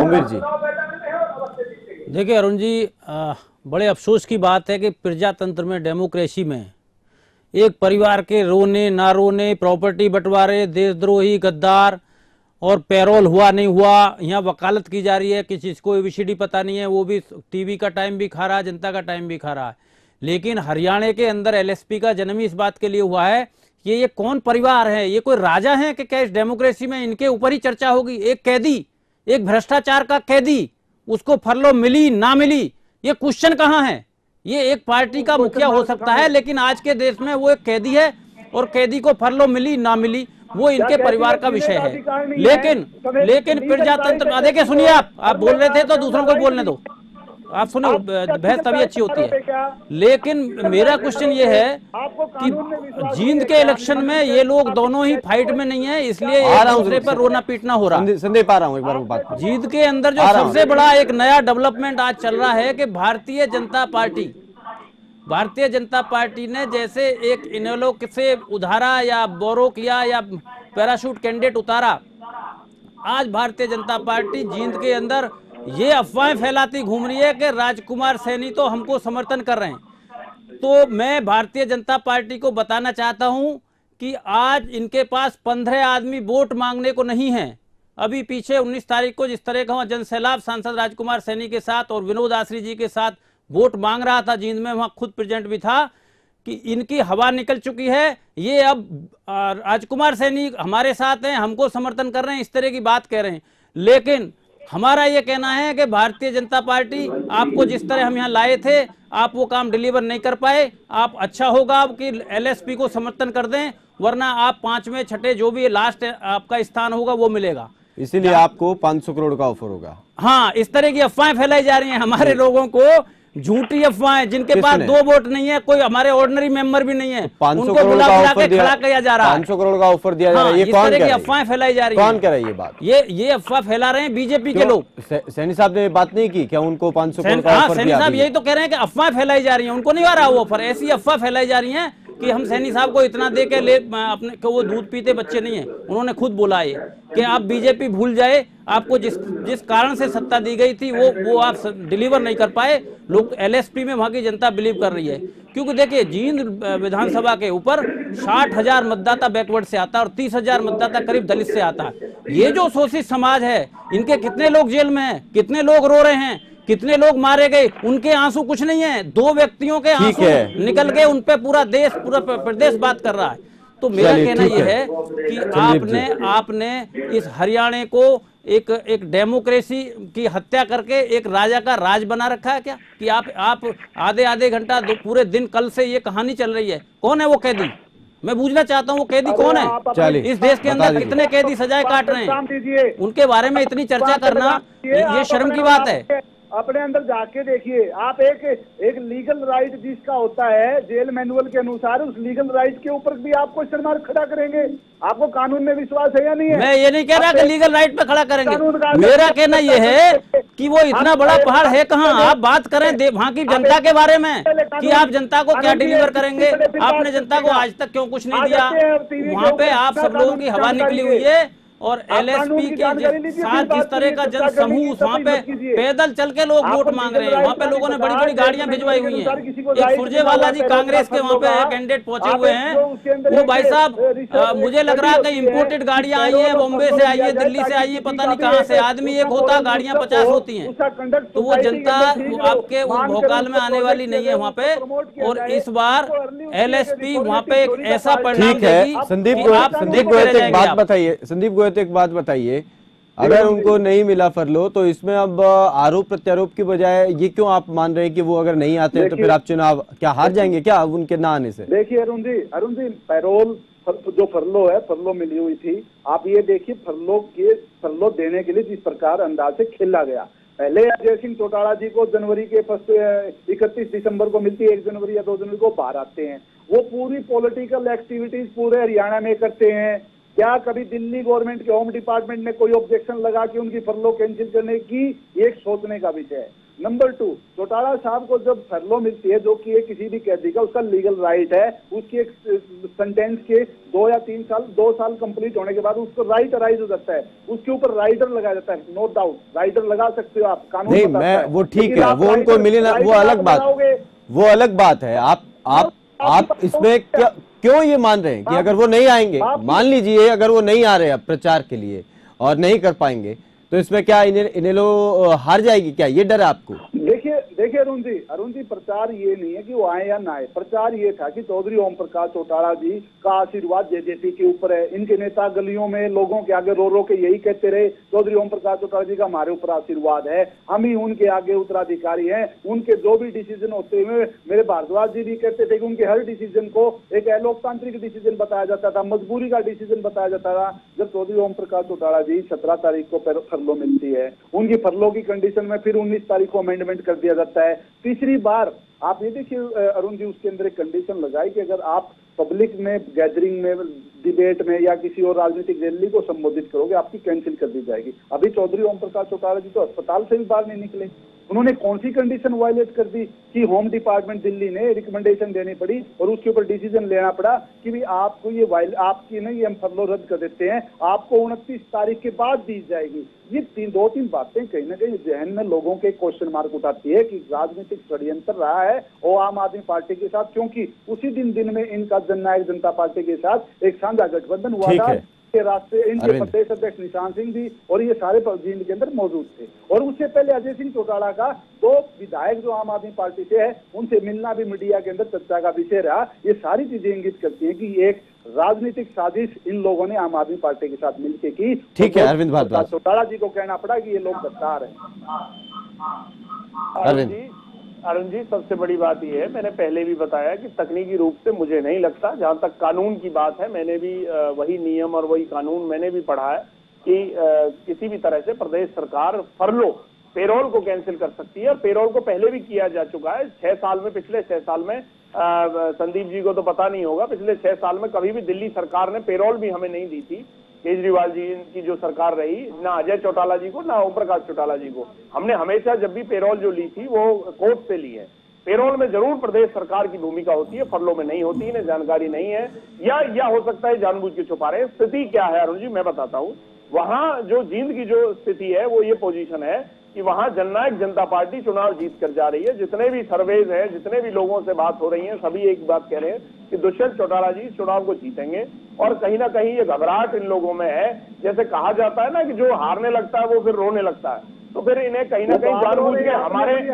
Speaker 1: ओमवीर जी।
Speaker 11: देखिए अरुण जी, बड़े अफसोस की बात है कि प्रजातंत्र में, डेमोक्रेसी में एक परिवार के रोने ना रोने, प्रॉपर्टी बंटवारे, देशद्रोही, गद्दार और पैरोल हुआ नहीं हुआ, यहाँ वकालत की जा रही है, किसी को एबीसीडी पता नहीं है, वो भी टीवी का टाइम भी खा रहा है, जनता का टाइम भी खा रहा है। लेकिन हरियाणा के अंदर एलएसपी का जन्म इस बात के लिए हुआ है कि ये कौन परिवार है, ये कोई राजा है कि क्या इस डेमोक्रेसी में इनके ऊपर ही चर्चा होगी। एक कैदी, एक भ्रष्टाचार का कैदी, उसको फरलो मिली ना मिली, ये क्वेश्चन कहाँ है। ये एक पार्टी का मुखिया हो सकता है, लेकिन आज के देश में वो एक कैदी है और कैदी को फरलो मिली ना मिली वो इनके परिवार का विषय है। लेकिन प्रजातंत्र, देखिए सुनिए, आप बोल रहे थे तो दूसरों को बोलने दो, आप सुनो, बहस तभी अच्छी होती है। लेकिन मेरा क्वेश्चन ये है कि जींद के इलेक्शन में ये लोग दोनों ही फाइट में नहीं है, इसलिए एक दूसरे पर रोना पीटना हो रहा है।
Speaker 1: संदेश पा रहा हूं, एक बार वो बात।
Speaker 11: जींद के अंदर जो सबसे बड़ा एक नया डेवलपमेंट आज चल रहा है कि भारतीय जनता पार्टी ने जैसे एक इनेलो से उधारा या बोरो किया या पैराशूट कैंडिडेट उतारा, आज भारतीय जनता पार्टी जींद के अंदर ये अफवाहें फैलाती घूम रही है कि राजकुमार सैनी तो हमको समर्थन कर रहे हैं। तो मैं भारतीय जनता पार्टी को बताना चाहता हूं कि आज इनके पास 15 आदमी वोट मांगने को नहीं है। अभी पीछे 19 तारीख को जिस तरह का जनसैलाब सांसद राजकुमार सैनी के साथ और विनोद आसरी जी के साथ वोट मांग रहा था जींद में, वहां खुद प्रेजेंट भी था, कि इनकी हवा निकल चुकी है। ये अब राजकुमार सैनी हमारे साथ हैं, हमको समर्थन कर रहे हैं, इस तरह की बात कह रहे हैं। लेकिन हमारा ये कहना है कि भारतीय जनता पार्टी आपको जिस तरह हम यहाँ लाए थे, आप वो काम डिलीवर नहीं कर पाए। आप अच्छा होगा कि एलएसपी को समर्थन कर दें, वरना आप 5वें 6ठे जो भी लास्ट आपका स्थान होगा वो मिलेगा।
Speaker 1: इसीलिए आपको 500 करोड़ का ऑफर होगा।
Speaker 11: हाँ, इस तरह की अफवाहें फैलाई जा रही हैं हमारे लोगों को, झूठी अफवाहें, जिनके पास 2 वोट नहीं है, कोई हमारे ऑर्डिनरी मेंबर भी नहीं है, उनको बुला के खड़ा किया जा रहा है।
Speaker 1: 500 करोड़ का ऑफर दिया जा रहा है, ये
Speaker 11: इस तरह की अफवाहें फैलाई जा रही है।
Speaker 1: कौन कह रहा है ये बात?
Speaker 11: ये अफवाह फैला रहे हैं बीजेपी के लोग।
Speaker 1: सैनी साहब ने बात नहीं की क्या उनको 500 करोड़ का ऑफर दिया?
Speaker 11: सैनी साहब यही तो कह रहे हैं कि अफवाह फैलाई जा रही है, उनको नहीं आ रहा वो ऑफर। ऐसी अफवाह फैलाई जा रही है कि हम सैनी साहब को इतना दे के ले अपने को, वो दूध पीते बच्चे नहीं है। उन्होंने खुद बोला है कि आप बीजेपी भूल जाए, आपको जिस कारण से सत्ता दी गई थी वो आप डिलीवर नहीं कर पाए। लोग एलएसपी में वहां की जनता बिलीव कर रही है, क्योंकि देखिए जींद विधानसभा के ऊपर 60,000 मतदाता बैकवर्ड से आता है और 30,000 मतदाता करीब दलित से आता है। ये जो शोषित समाज है, इनके कितने लोग जेल में हैं, कितने लोग रो रहे हैं, कितने लोग मारे गए, उनके आंसू कुछ नहीं है। 2 व्यक्तियों के आंसू निकल गए, उन पे पूरा देश, पूरा प्रदेश बात कर रहा है। तो मेरा कहना यह है कि आपने इस हरियाणा को एक डेमोक्रेसी की हत्या करके एक राजा का राज बना रखा है क्या? कि आप आधे घंटा पूरे दिन, कल से ये कहानी चल रही है। कौन है वो कैदी? मैं पूछना चाहता हूँ वो कैदी कौन है? इस देश के अंदर कितने कैदी सजाए काट रहे हैं, उनके बारे में इतनी चर्चा करना ये शर्म की बात है।
Speaker 6: अपने अंदर जाके देखिए आप, एक लीगल राइट जिसका होता है जेल मैनुअल के अनुसार, उस लीगल राइट के ऊपर भी आप क्वेश्चन मार्क खड़ा करेंगे। आपको कानून में विश्वास है या नहीं है?
Speaker 11: मैं ये नहीं कह रहा कि लीगल राइट पे खड़ा करेंगे। मेरा कहना यह है कि वो इतना बड़ा पहाड़ है कहाँ। आप बात करें वहाँ की जनता के बारे में कि आप जनता को क्या डिलीवर करेंगे। आपने जनता को आज तक क्यों कुछ नहीं दिया। वहाँ पे आप सब लोगों की हवा निकली हुई है और एलएसपी के साथ जिस तरह का जन समूह वहाँ पे पैदल चल के लोग वोट मांग रहे हैं। वहाँ पे लोगों ने बड़ी बड़ी गाड़ियां भिजवाई हुई हैं। एक सुरजेवाला जी कांग्रेस के वहाँ पे कैंडिडेट पहुंचे हुए हैं। वो भाई साहब मुझे लग रहा है कि इम्पोर्टेड गाड़ियां आई है, बॉम्बे से आई है, दिल्ली से आई है, पता नहीं कहाँ से। आदमी एक होता, गाड़ियां 50 होती हैं। तो वो जनता आपके उस भोकाल में आने वाली नहीं है वहाँ पे। और इस बार एलएसपी वहाँ पे एक ऐसा परिणाम देगी।
Speaker 1: संदीप गोयत एक बात बताइए, संदीप गोयत एक बात बताइए, अगर उनको नहीं मिला फरलो तो इसमें अब आरोप प्रत्यारोप की बजाय ये क्यों आप मान रहे हैं कि वो अगर नहीं आते हैं तो फिर आप चुनाव क्या हार जाएंगे क्या उनके ना आने से?
Speaker 6: देखिए अरुण जी पैरोल जो फरलो है, फरलो मिली हुई थी। आप ये देखिए फरलो देने के लिए जिस प्रकार अंदाज से खेला गया। पहले अजय सिंह चौटाला जी को जनवरी के 31 दिसंबर को मिलती है, 1 जनवरी या 2 जनवरी को बाहर आते हैं। वो पूरी पॉलिटिकल एक्टिविटीज पूरे हरियाणा में करते हैं। क्या कभी दिल्ली गवर्नमेंट के होम डिपार्टमेंट ने कोई ऑब्जेक्शन लगा कि उनकी फरलो कैंसिल करने की? एक सोचने का विषय है। नंबर 2, चौटाला साहब को जब फरलो मिलती है, जो कि किसी भी कैदी का उसका लीगल राइट है, उसकी एक सेंटेंस के 2 या 3 साल 2 साल कंप्लीट होने के बाद उसको राइट अराइज हो जाता है, उसके ऊपर राइडर लगाया जाता है। नो डाउट राइडर लगा सकते हो आप, कानून
Speaker 1: नहीं मैं वो ठीक है, वो उनको मिले ना, वो अलग बात है। आप इसमें क्यों ये मान रहे हैं कि अगर वो नहीं आएंगे, मान लीजिए अगर वो नहीं आ रहे अब प्रचार के लिए और नहीं कर पाएंगे तो इसमें क्या इनेलो हार जाएगी क्या? ये डर है आपको?
Speaker 6: देखिए अरुण जी प्रचार ये नहीं है कि वो आए या ना आए। प्रचार ये था कि चौधरी ओम प्रकाश चौटाला जी का आशीर्वाद जेजेपी के ऊपर है। इनके नेता गलियों में लोगों के आगे रो रो के यही कहते रहे, चौधरी ओम प्रकाश चौटाला जी का हमारे ऊपर आशीर्वाद है, हम ही उनके आगे उत्तराधिकारी हैं। उनके जो भी डिसीजन होते हुए मेरे भारद्वाज जी भी कहते थे कि उनके हर डिसीजन को एक अलोकतांत्रिक डिसीजन बताया जाता था, मजबूरी का डिसीजन बताया जाता था। जब चौधरी ओम प्रकाश चौटाला जी 17 तारीख को फरलो मिलती है, उनकी फरलो की कंडीशन में फिर 19 तारीख को अमेंडमेंट कर दिया जाता है। तीसरी बार आप ये देखिए अरुण जी, उसके अंदर एक कंडीशन लगाई कि अगर आप पब्लिक में गैदरिंग में डिबेट में या किसी और राजनीतिक रैली को संबोधित करोगे आपकी कैंसिल कर दी जाएगी। अभी चौधरी ओम प्रकाश चौटाला जी तो अस्पताल से भी बाहर नहीं निकले। उन्होंने कौन सी कंडीशन वायलेट कर दी कि होम डिपार्टमेंट दिल्ली ने रिकमेंडेशन देनी पड़ी और उसके ऊपर डिसीजन लेना पड़ा कि भी आपको ये आपकी नहीं ये हम फरलो रद्द कर देते हैं, आपको 29 तारीख के बाद दी जाएगी। ये 2-3 बातें कहीं ना कहीं जहन में लोगों के क्वेश्चन मार्क उठाती है कि राजनीतिक षड्यंत्र रहा है और आम आदमी पार्टी के साथ, क्योंकि उसी दिन में इनका जननायक जनता पार्टी के साथ एक साझा गठबंधन हुआ था। राष्ट्रीय इनके प्रदेश अध्यक्ष निशान सिंह जी और ये सारे जींद के अंदर मौजूद थे। और उससे पहले अजय सिंह चौटाला का 2 विधायक जो आम आदमी पार्टी से है उनसे मिलना भी मीडिया के अंदर चर्चा का विषय रहा। ये सारी चीजें इंगित करती हैं कि एक राजनीतिक साजिश इन लोगों ने आम आदमी पार्टी के साथ मिलकर की।
Speaker 1: ठीक है अरविंद भारद्वाज,
Speaker 6: चौटाला जी को कहना पड़ा कि ये लोग गद्दार हैं।
Speaker 9: अरुण जी सबसे बड़ी बात यह है, मैंने पहले भी बताया कि तकनीकी रूप से मुझे नहीं लगता, जहां तक कानून की बात है मैंने भी वही नियम और वही कानून मैंने भी पढ़ा है कि किसी भी तरह से प्रदेश सरकार फरलो पेरोल को कैंसिल कर सकती है। और पेरोल को पहले भी किया जा चुका है 6 साल में। पिछले 6 साल में संदीप जी को तो पता नहीं होगा, पिछले 6 साल में कभी भी दिल्ली सरकार ने पेरोल भी हमें नहीं दी थी। केजरीवाल जी की जो सरकार रही, ना अजय चौटाला जी को ना ओम प्रकाश चौटाला जी को, हमने हमेशा जब भी पेरोल जो ली थी वो कोर्ट से ली है। पेरोल में जरूर प्रदेश सरकार की भूमिका होती है, फरलो में नहीं होती, इन्हें जानकारी नहीं है या हो सकता है जानबूझ के छुपा रहे हैं। स्थिति क्या है अरुण जी मैं बताता हूँ। वहां जो जींद की जो स्थिति है वो ये पोजीशन है कि वहां जननायक जनता पार्टी चुनाव जीत कर जा रही है। जितने भी सर्वेज हैं, जितने भी लोगों से बात हो रही है, सभी एक बात कह रहे हैं कि दुष्यंत चौटाला जी चुनाव को जीतेंगे। और कहीं ना कहीं ये घबराहट इन लोगों में है, जैसे कहा जाता है ना कि जो हारने लगता है वो फिर रोने लगता है, तो फिर इन्हें कहीं ना कहीं जानबूझ के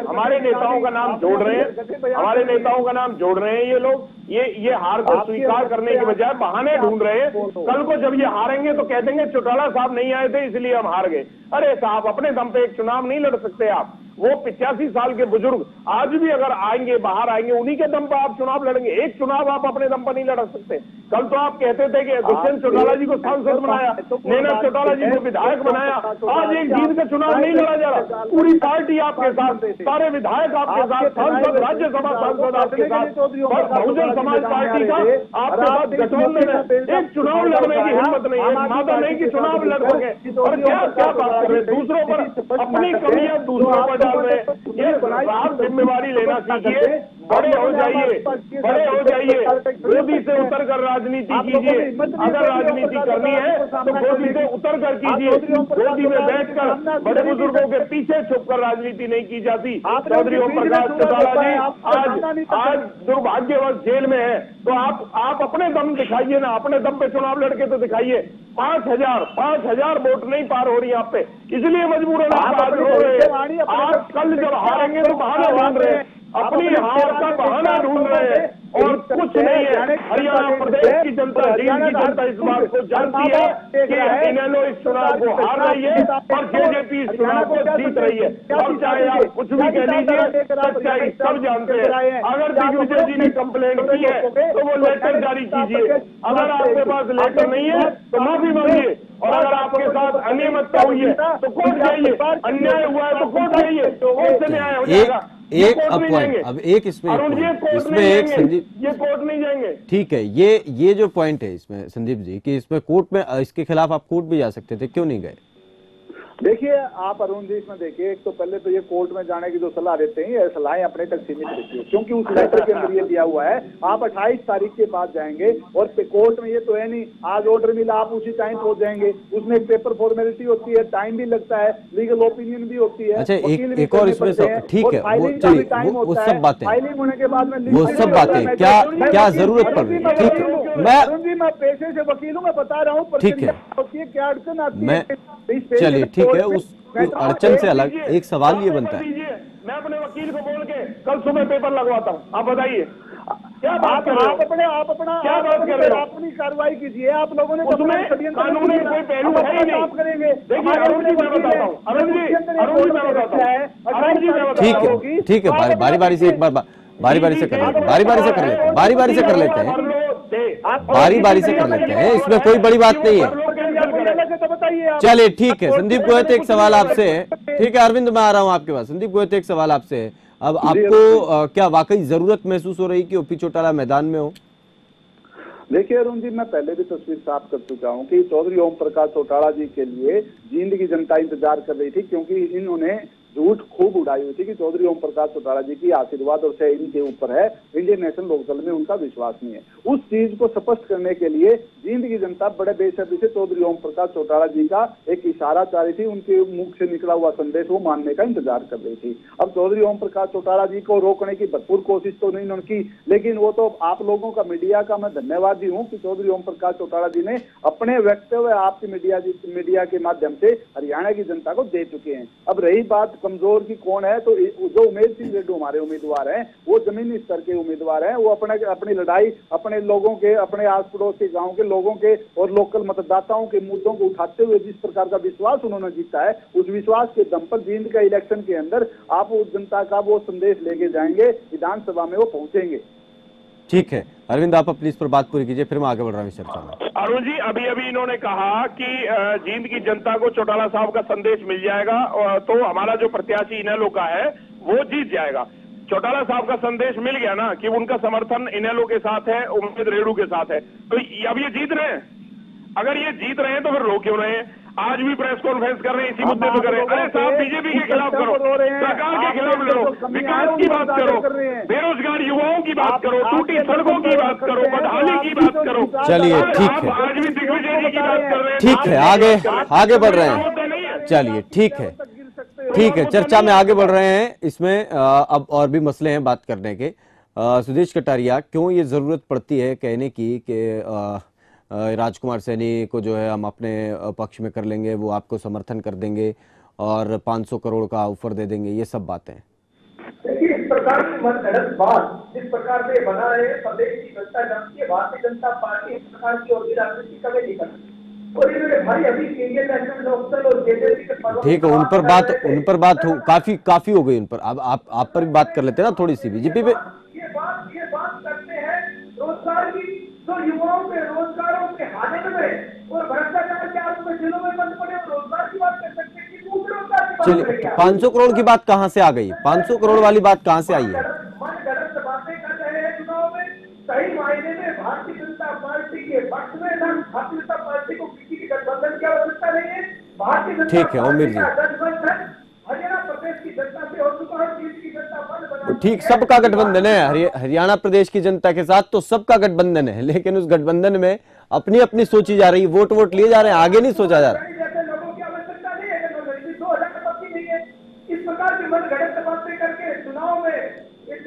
Speaker 9: हमारे नेताओं का नाम जोड़ रहे हैं, हमारे नेताओं का नाम जोड़ रहे हैं ये लोग। ये हार को स्वीकार करने के बजाय बहाने ढूंढ रहे हैं। कल को जब ये हारेंगे तो कह देंगे चौटाला साहब नहीं आए थे इसलिए हम हार गए। अरे साहब अपने दम पे एक चुनाव नहीं लड़ सकते आप। वो 85 साल के बुजुर्ग आज भी अगर आएंगे बाहर आएंगे उन्हीं के दम पर आप चुनाव लड़ेंगे। एक चुनाव आप अपने दम पर नहीं लड़ सकते। कल तो आप कहते थे कि दुष्यंत चौटाला जी को सांसद बनाया, नैना चौटाला जी को विधायक बनाया। आज एक जीत का चुनाव नहीं लड़ा जा रहा, पूरी पार्टी आपके साथ, सारे विधायक आपके साथ, सांसद, राज्यसभा सांसद आपके साथ, बहुजन समाज पार्टी का आपके साथ गठबंधन है। एक चुनाव लड़ने की हिम्मत नहीं है, मादा नहीं कि चुनाव लड़ सके। और क्या क्या बात कर रहे, दूसरों पर अपनी कमियां दूसरों पर डाल रहे। ये आप जिम्मेवारी लेना सीखिए, बड़े हो जाइए, बड़े हो जाइए, गोदी से उतर कर राजनीति कीजिए। अगर राजनीति करनी है तो गोदी से उतर कर कीजिए, गोदी में बैठकर बड़े बुजुर्गों के पीछे छुपकर राजनीति नहीं की जाती। चौधरी ओम प्रकाश चौटाला जी आज दुर्भाग्यवश जेल में है, तो आप अपने दम दिखाइए ना, अपने दम पे चुनाव लड़के तो दिखाइए। 5,000 वोट नहीं पार हो रही आप पे, इसलिए मजबूरन आप आज रो रहे हैं। आप कल जब हारेंगे तो बहाना ढूंढ रहे हैं, अपनी हार का बहाना ढूंढ रहे हैं और कुछ नहीं है। हरियाणा प्रदेश की जनता, जींद की जनता इस बात को जानती है कि इनेलो इस चुनाव को हार रही है और जेजेपी इस चुनाव को जीत रही है। और चाहे आप कुछ भी कह लीजिए, सच्चाई सब जानते हैं। अगर दिग्विजय जी ने कंप्लेंट की है तो वो लेटर जारी कीजिए, अगर आपके पास लेटर नहीं है तो माफी मांगिए, और अगर आपके साथ अनियमितता हुई है तो कोर्ट जाइए, अन्याय हुआ है तो कोर्ट जाइए, कोर्ट से न्याय हो जाएगा।
Speaker 1: एक पॉइंट, अब एक इसमें एक संदीप,
Speaker 9: ये कोर्ट नहीं जाएंगे।
Speaker 1: ठीक है, ये जो पॉइंट है इसमें संदीप जी कि इसमें कोर्ट में, इसके खिलाफ आप कोर्ट भी जा सकते थे, क्यों नहीं गए?
Speaker 6: देखिए आप अरुण जी, इसमें देखिए, एक तो पहले तो ये कोर्ट में जाने की जो सलाह देते हैं, ये सलाहें अपने तक सीमित रहती है, क्योंकि उस लेटर के अंदर ये दिया हुआ है आप 28 तारीख के बाद जाएंगे, और कोर्ट में ये तो है नहीं आज ऑर्डर मिला आप उसी टाइम पहुंच जाएंगे, उसमें एक पेपर फॉर्मेलिटी होती है, टाइम भी लगता है, लीगल ओपिनियन भी होती है।
Speaker 1: अच्छा, एक और इसमें ठीक है, वो चलिए वो सब बातें,
Speaker 6: फाइलिंग होने के बाद में
Speaker 1: वो सब बातें क्या जरूरत पड़ रही है, ठीक है।
Speaker 6: मैं पेशे से वकील हूँ, मैं बता रहा हूँ,
Speaker 1: ठीक है,
Speaker 6: क्या अड़चन आती है,
Speaker 1: चलिए ठीक है, उस अड़चन से अलग एक सवाल ये बनता है,
Speaker 9: मैं अपने वकील को बोल के कल सुबह पेपर लगवाता हूँ, आप बताइए क्या बात कर रहे हो? क्या बात कर रहे हो?
Speaker 6: अपनी कार्रवाई कीजिए, आप लोगों ने
Speaker 9: उसमें कानूनी कोई पहलू है ही नहीं।
Speaker 6: करेंगे।
Speaker 9: देखिए अरुण जी मैं बताता हूँ, अरुण जी मैं बताता हूँ,
Speaker 1: ठीक है, बारी बारी से एक बार बारी बारी से कर लेते हैं, बारी बारी से कर लेते हैं, बारी बारी से कर लेते हैं, बारी बारी से कर लेते हैं, इसमें कोई बड़ी बात नहीं है। चलिए ठीक है, संदीप गोयत एक सवाल आपसे है, ठीक है अरविंद मैं आ रहा हूं आपके पास। संदीप गोयत एक सवाल आपसे है, अब आपको क्या वाकई जरूरत महसूस हो रही कि ओपी चौटाला मैदान में हो?
Speaker 6: देखिए अरुण जी, मैं पहले भी तस्वीर साफ कर चुका हूं कि चौधरी ओम प्रकाश चौटाला जी के लिए जींद की जनता इंतजार कर रही थी, क्योंकि इन्होंने झूठ खूब उड़ाई हुई थी कि चौधरी ओम प्रकाश चौटाला जी की आशीर्वाद और सह इनके ऊपर है, इंडियन नेशनल लोकदल में उनका विश्वास नहीं है। उस चीज को स्पष्ट करने के लिए जींद की जनता बड़े बेसब्री से चौधरी ओम प्रकाश चौटाला जी का एक इशारा चाह रही थी, उनके मुख से निकला हुआ संदेश वो मानने का इंतजार कर रही थी। अब चौधरी ओम प्रकाश चौटाला जी को रोकने की भरपूर कोशिश तो नहीं उन्होंने की, लेकिन वो तो आप लोगों का, मीडिया का मैं धन्यवादी हूँ कि चौधरी ओम प्रकाश चौटाला जी ने अपने वक्तव्य आपकी मीडिया के माध्यम से हरियाणा की जनता को दे चुके हैं। अब रही बात कमजोर की कौन है, तो जो उमेश सिंह रेड्डी हमारे उम्मीदवार हैं वो जमीनी स्तर के उम्मीदवार हैं, वो अपनी लड़ाई अपने लोगों के, अपने आस पड़ोस के गांव के लोगों के और लोकल मतदाताओं के मुद्दों को उठाते हुए जिस प्रकार का विश्वास उन्होंने जीता है, उस विश्वास के दम पर जींद का इलेक्शन के अंदर आप उस जनता का वो संदेश लेके जाएंगे, विधानसभा में वो पहुंचेंगे।
Speaker 1: ठीक है अरविंद, आप अपनी इस पर बात पूरी कीजिए, फिर मैं आगे बढ़ रहा हूँ चर्चा में।
Speaker 9: अरुण जी अभी इन्होंने कहा कि जींद की जनता को चौटाला साहब का संदेश मिल जाएगा तो हमारा जो प्रत्याशी इनेलो का है वो जीत जाएगा। चौटाला साहब का संदेश मिल गया ना कि उनका समर्थन इनेलो के साथ है, उम्मीद रेडू के साथ है, तो अब ये जीत रहे हैं। अगर ये जीत रहे हैं तो फिर रो क्यों रहे हैं? आज भी प्रेस कॉन्फ्रेंस कर रहे हैं इसी मुद्दे पे कर रहे हैं। अरे साहब बीजेपी के खिलाफ करो, सरकार के खिलाफ लड़ो, विकास की बात करो, बेरोजगार युवाओं की बात करो, टूटी सड़कों की बात करो, बदहाली की बात करो।
Speaker 1: चलिए ठीक है,
Speaker 9: आज भी दिग्विजय जी की बात कर रहे हैं,
Speaker 1: ठीक है, आगे बढ़ रहे हैं। चलिए ठीक है, चर्चा में आगे बढ़ रहे हैं। इसमें अब और भी मसले हैं बात करने के। सुदेश कटारिया, क्यों ये जरूरत पड़ती है कहने की कि राजकुमार सैनी को जो है हम अपने पक्ष में कर लेंगे, वो आपको समर्थन कर देंगे और 500 करोड़ का ऑफर दे देंगे, ये सब बातें?
Speaker 10: देखिए इस प्रकार की मनगढ़ंत बात जिस प्रकार से बना रहे हैं, प्रदेश की जनता जानती है, भारतीय जनता पार्टी इस प्रकार की और राजनीति कभी नहीं करती। और इन्होंने भाई अभी इंडियन नेशनल लोकदल और जेजेपी के
Speaker 1: ठीक है, उन पर बात काफी हो गई उन पर। अब आप पर भी बात कर लेते हैं ना थोड़ी सी। बीजेपी पे
Speaker 10: ये बात करते हैं रोजगार की, जो युवाओं पे
Speaker 1: चलिए 500 करोड़ की बात कहां से आ गई? 500 करोड़ वाली बात कहां से आई है?
Speaker 10: गलत बातें कर रहे हैं चुनाव में। सही मायने में भारतीय जनता पार्टी के पक्ष में ना भारतीय जनता पार्टी को किसी की गठबंधन की आवश्यकता नहीं है। भारतीय जनता
Speaker 1: ठीक है ओमिर जी,
Speaker 10: गठबंधन हरियाणा प्रदेश की जनता से हो चुका है, केंद्र की जनता पार्टी
Speaker 1: ठीक सबका गठबंधन है हरियाणा प्रदेश की जनता के साथ, तो सबका गठबंधन है, लेकिन उस गठबंधन में अपनी अपनी सोची जा रही है, वोट लिए जा रहे हैं, आगे नहीं सोचा जा रहा।
Speaker 10: लोगों की आवश्यकता नहीं है, 2025 नहीं है। इस प्रकार की मनगढ़ंत बातें करके चुनाव में एक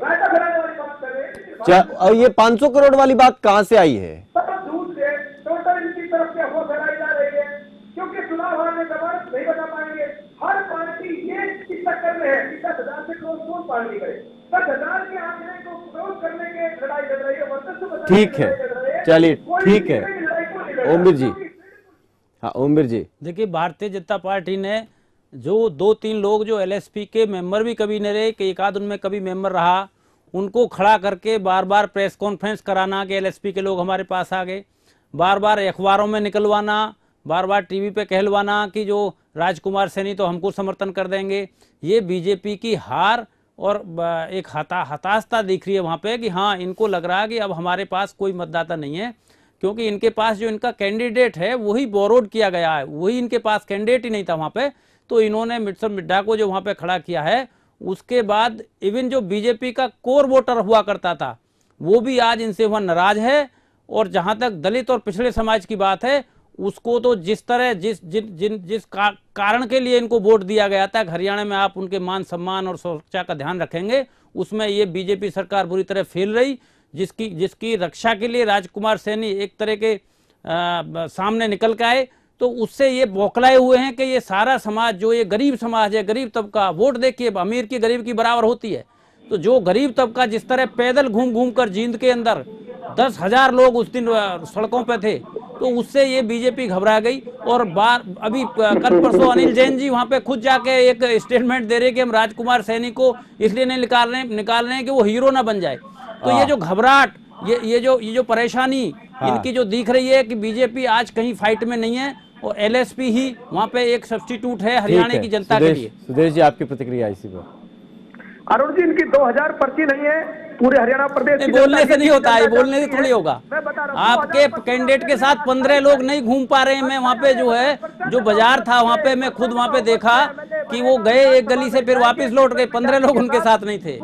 Speaker 10: रायता फैलाने वाली बात कर रहे हैं।
Speaker 1: और ये 500 करोड़ वाली बात कहां से आई है?
Speaker 10: दूर से टोटल इनकी तरफ से अफवाह फैलाई जा रही है, क्योंकि चुनाव हारने का बात नहीं बता पाएंगे। हर पार्टी ये इस चक्कर में है कि 10,000 से कौन पार्टी करे, 10,000 के आंकड़े को क्रॉस करने के लड़ाई लड़ रही है, वर्चस्व
Speaker 1: ठीक है, चलिए ठीक है ओमिर जी। हाँ ओमिर जी,
Speaker 11: देखिए भारतीय जनता पार्टी ने जो 2-3 लोग जो एलएसपी के मेंबर भी कभी नहीं रहे, कि एक आध उनमें कभी मेंबर रहा, उनको खड़ा करके बार बार प्रेस कॉन्फ्रेंस कराना कि एलएसपी के लोग हमारे पास आ गए, बार बार अखबारों में निकलवाना, बार बार टीवी पे कहलवाना कि जो राजकुमार सैनी तो हमको समर्थन कर देंगे। ये बीजेपी की हार और एक हताशता दिख रही है वहाँ पे कि हाँ इनको लग रहा है कि अब हमारे पास कोई मतदाता नहीं है, क्योंकि इनके पास जो इनका कैंडिडेट है वही बोरोड किया गया है, वही इनके पास कैंडिडेट ही नहीं था वहाँ पे। तो इन्होंने मिट्सर मिड्ढा को जो वहाँ पे खड़ा किया है, उसके बाद इवन जो बीजेपी का कोर वोटर हुआ करता था वो भी आज इनसे वह नाराज है। और जहाँ तक दलित और पिछड़े समाज की बात है, उसको तो जिस तरह जिस कारण के लिए इनको वोट दिया गया था, हरियाणा में आप उनके मान सम्मान और सुरक्षा का ध्यान रखेंगे, उसमें ये बीजेपी सरकार बुरी तरह फेल रही, जिसकी रक्षा के लिए राजकुमार सैनी एक तरह के सामने निकल के आए, तो उससे ये बौखलाए हुए हैं कि ये सारा समाज जो ये गरीब समाज है, गरीब तबका, वोट देखिए अमीर की गरीब की बराबर होती है, तो जो गरीब तबका जिस तरह पैदल घूम घूम कर जींद के अंदर 10,000 लोग उस दिन सड़कों पे थे, तो उससे ये बीजेपी घबरा गई। और अभी कल परसों अनिल जैन जी वहाँ पे खुद जाके एक स्टेटमेंट दे रहे कि हम राजकुमार सैनी को इसलिए नहीं निकाल रहे हैं कि वो हीरो ना बन जाए। तो ये जो घबराहट, ये जो परेशानी इनकी जो दिख रही है कि बीजेपी आज कहीं फाइट में नहीं है और एलएसपी ही वहाँ पे एक सब्स्टिट्यूट है हरियाणा की जनता के लिए।
Speaker 1: सुदेश जी आपकी प्रतिक्रिया इसी पर।
Speaker 10: अरुण जी, इनकी 2000 पर्ची नहीं है, पूरे हरियाणा प्रदेश की
Speaker 11: बोलने से नहीं होता है, बोलने से थोड़ी होगा। आपके कैंडिडेट के साथ 15 लोग नहीं घूम पा रहे हैं। मैं वहाँ पे जो है जो बाजार था वहाँ पे मैं खुद वहाँ पे देखा कि वो गए एक गली से फिर वापस लौट गए, 15 लोग उनके साथ नहीं थे।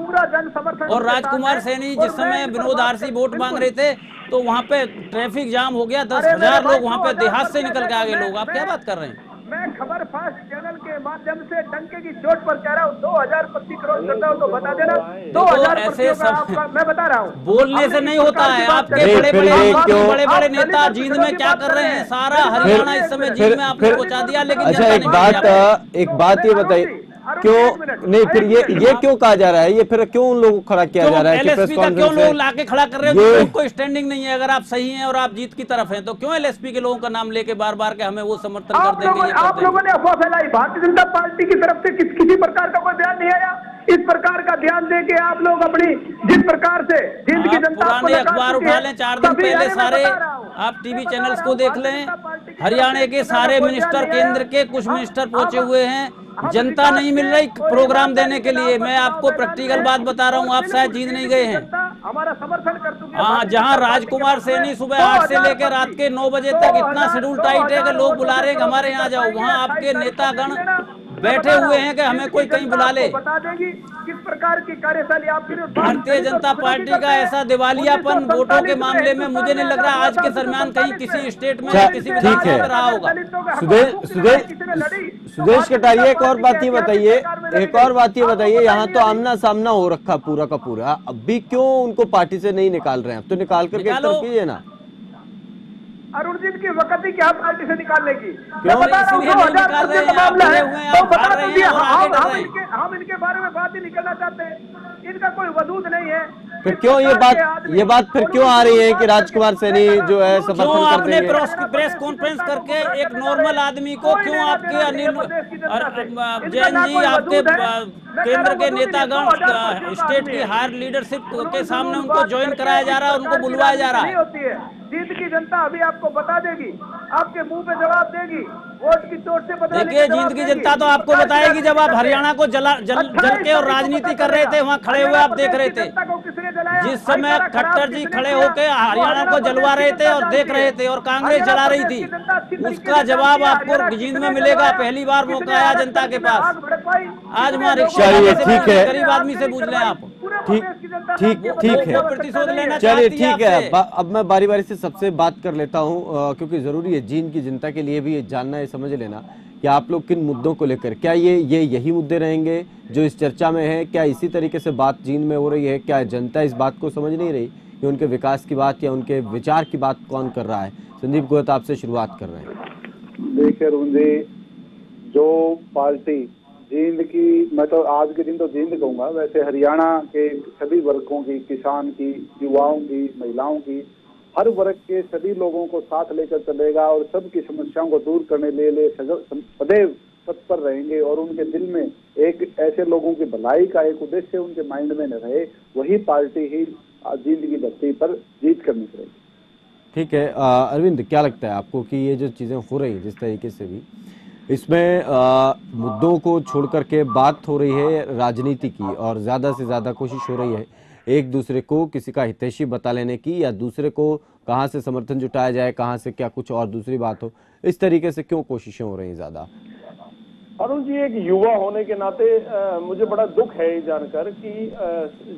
Speaker 11: और राजकुमार सैनी जिस समय विनोद आरसी वोट मांग रहे थे तो वहाँ पे ट्रैफिक जाम हो गया, 10,000 लोग वहाँ पे देहात से निकल के आ गए लोग। आप क्या बात कर रहे हैं?
Speaker 10: मैं खबर फास्ट चैनल के माध्यम से डंके की चोट पर कह रहा हूँ, 2025 करोड़ करता हूँ तो बता देना। 2000
Speaker 11: ऐसे सब
Speaker 10: मैं बता रहा हूँ,
Speaker 11: बोलने से नहीं होता है। आपके बड़े बड़े नेता जींद में क्या कर रहे हैं? सारा हरियाणा इस समय जींद में आपने पहुंचा दिया, लेकिन
Speaker 1: अच्छा एक बात ये बताइए, क्यों नहीं फिर ये क्यों कहा जा रहा है, ये फिर क्यों उन लोगों को खड़ा किया जा रहा है?
Speaker 11: एलएसपी का क्यों लोग लाके खड़ा कर रहे हैं? तो कोई स्टैंडिंग नहीं है। अगर आप सही हैं और आप जीत की तरफ हैं तो क्यों एलएसपी के लोगों का नाम लेके बार बार के हमें वो समर्थन कर देंगे?
Speaker 10: आप लोगों ने अफवाह फैलाई, भारतीय जनता पार्टी की तरफ से किसी प्रकार का कोई बयान नहीं आया। इस प्रकार का ध्यान दे के आप लोग अपनी जिस प्रकार से जिंद की जनता
Speaker 11: पुराने अखबार उठा लें, 4 दिन पहले सारे आप टीवी चैनल्स को देख लें, हरियाणा के सारे मिनिस्टर, केंद्र के कुछ मिनिस्टर पहुंचे हुए हैं, जनता नहीं मिल रही प्रोग्राम देने के लिए। मैं आपको प्रैक्टिकल बात बता रहा हूँ, आप शायद जीत नहीं गए हैं।
Speaker 10: हमारा समर्थन कर चुके।
Speaker 11: हाँ, जहाँ राजकुमार सैनी सुबह 8 से लेकर रात के 9 बजे तक इतना शेड्यूल टाइट है कि लोग बुला रहे हैं हमारे यहाँ जाओ, वहाँ आपके नेतागण बैठे हुए हैं कि हमें कोई कहीं बुला ले।
Speaker 10: बता देगी किस प्रकार की कार्यशैली आपकी।
Speaker 11: भारतीय जनता पार्टी का ऐसा दिवालियापन वोटों के मामले में मुझे नहीं लग रहा आज के दरमियान कहीं किसी स्टेट में किसी विधानसभा में रहा होगा।
Speaker 1: सुदेश कटारिया एक और बात ये बताइए, यहाँ तो आमना सामना हो रखा पूरा का पूरा, अभी क्यों उनको पार्टी से नहीं निकाल रहे हैं? अब तो निकाल करके एक तरफ कीजिए ना।
Speaker 10: अरुण जी की वक्त ही क्या पार्टी से निकालने की?
Speaker 11: क्यों इसलिए नहीं निकाल रहे हैं? आप लगे हुए हैं, आप हार रहे हैं और आगे डर रहे हैं।
Speaker 10: हम इनके बारे में बात ही नहीं करना चाहते हैं। इनका कोई वजूद नहीं है।
Speaker 1: फिर क्यों ये बात फिर क्यों आ रही है कि राजकुमार सैनी जो है समर्थन
Speaker 11: क्यों
Speaker 1: कर
Speaker 11: आपने
Speaker 1: देंगे?
Speaker 11: प्रेस कॉन्फ्रेंस करके एक नॉर्मल आदमी को क्यों आपके अनिल जैन जी, आपके केंद्र के नेतागण, स्टेट की हायर लीडरशिप के सामने उनको ज्वाइन कराया जा रहा है, उनको बुलवाया जा रहा है।
Speaker 10: जींद की जनता अभी आपको बता देगी, आपके मुंह पे जवाब देगी, वोट की चोट से बदला।
Speaker 11: देखिए, जींद की जनता तो आपको बताएगी जब आप हरियाणा को जल के और राजनीति कर रहे थे, वहाँ खड़े हुए आप देख रहे थे, जिस समय खट्टर जी खड़े होकर हरियाणा को जलवा रहे थे और देख रहे थे और कांग्रेस जला रही थी, उसका जवाब आपको जींद में मिलेगा। पहली बार मौका आया जनता के पास, आज वहाँ रिक्शा गरीब आदमी से पूछ लें आप।
Speaker 1: ठीक है,
Speaker 11: प्रतिशोध लेना
Speaker 1: चलिए ठीक है। अब मैं बारी बारी से सबसे बात कर लेता हूं, क्योंकि जरूरी है जींद की जनता के लिए भी ये जानना है, समझ लेना कि आप लोग किन मुद्दों को लेकर, क्या ये यही मुद्दे रहेंगे जो इस चर्चा में है? क्या इसी तरीके से बात जींद में हो रही है? क्या जनता इस बात को समझ नहीं रही कि उनके विकास की बात या उनके विचार की बात कौन कर रहा है? संदीप गोयत आपसे शुरुआत कर रहे हैं।
Speaker 6: देखिए अरुण जी, जो पार्टी जींद की, मैं तो आज के दिन तो जींद कहूंगा, वैसे हरियाणा के सभी वर्गों की, किसान की, युवाओं की, महिलाओं की, हर वर्ग के सभी लोगों को साथ लेकर चलेगा और सबकी समस्याओं को दूर करने के लिए सदैव तत्पर रहेंगे। और उनके दिल में एक ऐसे लोगों की भलाई का एक उद्देश्य उनके माइंड में न रहे, वही पार्टी ही जींद की धरती पर जीत करनी पड़ेगी।
Speaker 1: ठीक है अरविंद, क्या लगता है आपको कि ये जो चीजें हो रही है जिस तरीके से भी, इसमें मुद्दों को छोड़ करके बात हो रही है राजनीति की और ज्यादा से ज्यादा कोशिश हो रही है एक दूसरे को किसी का हितैषी बता लेने की, या दूसरे को कहां से समर्थन जुटाया जाए, कहां से क्या कुछ और दूसरी बात हो, इस तरीके से क्यों कोशिशें हो रही हैं ज्यादा?
Speaker 9: अरुण जी, एक युवा होने के नाते मुझे बड़ा दुख है ये जानकर कि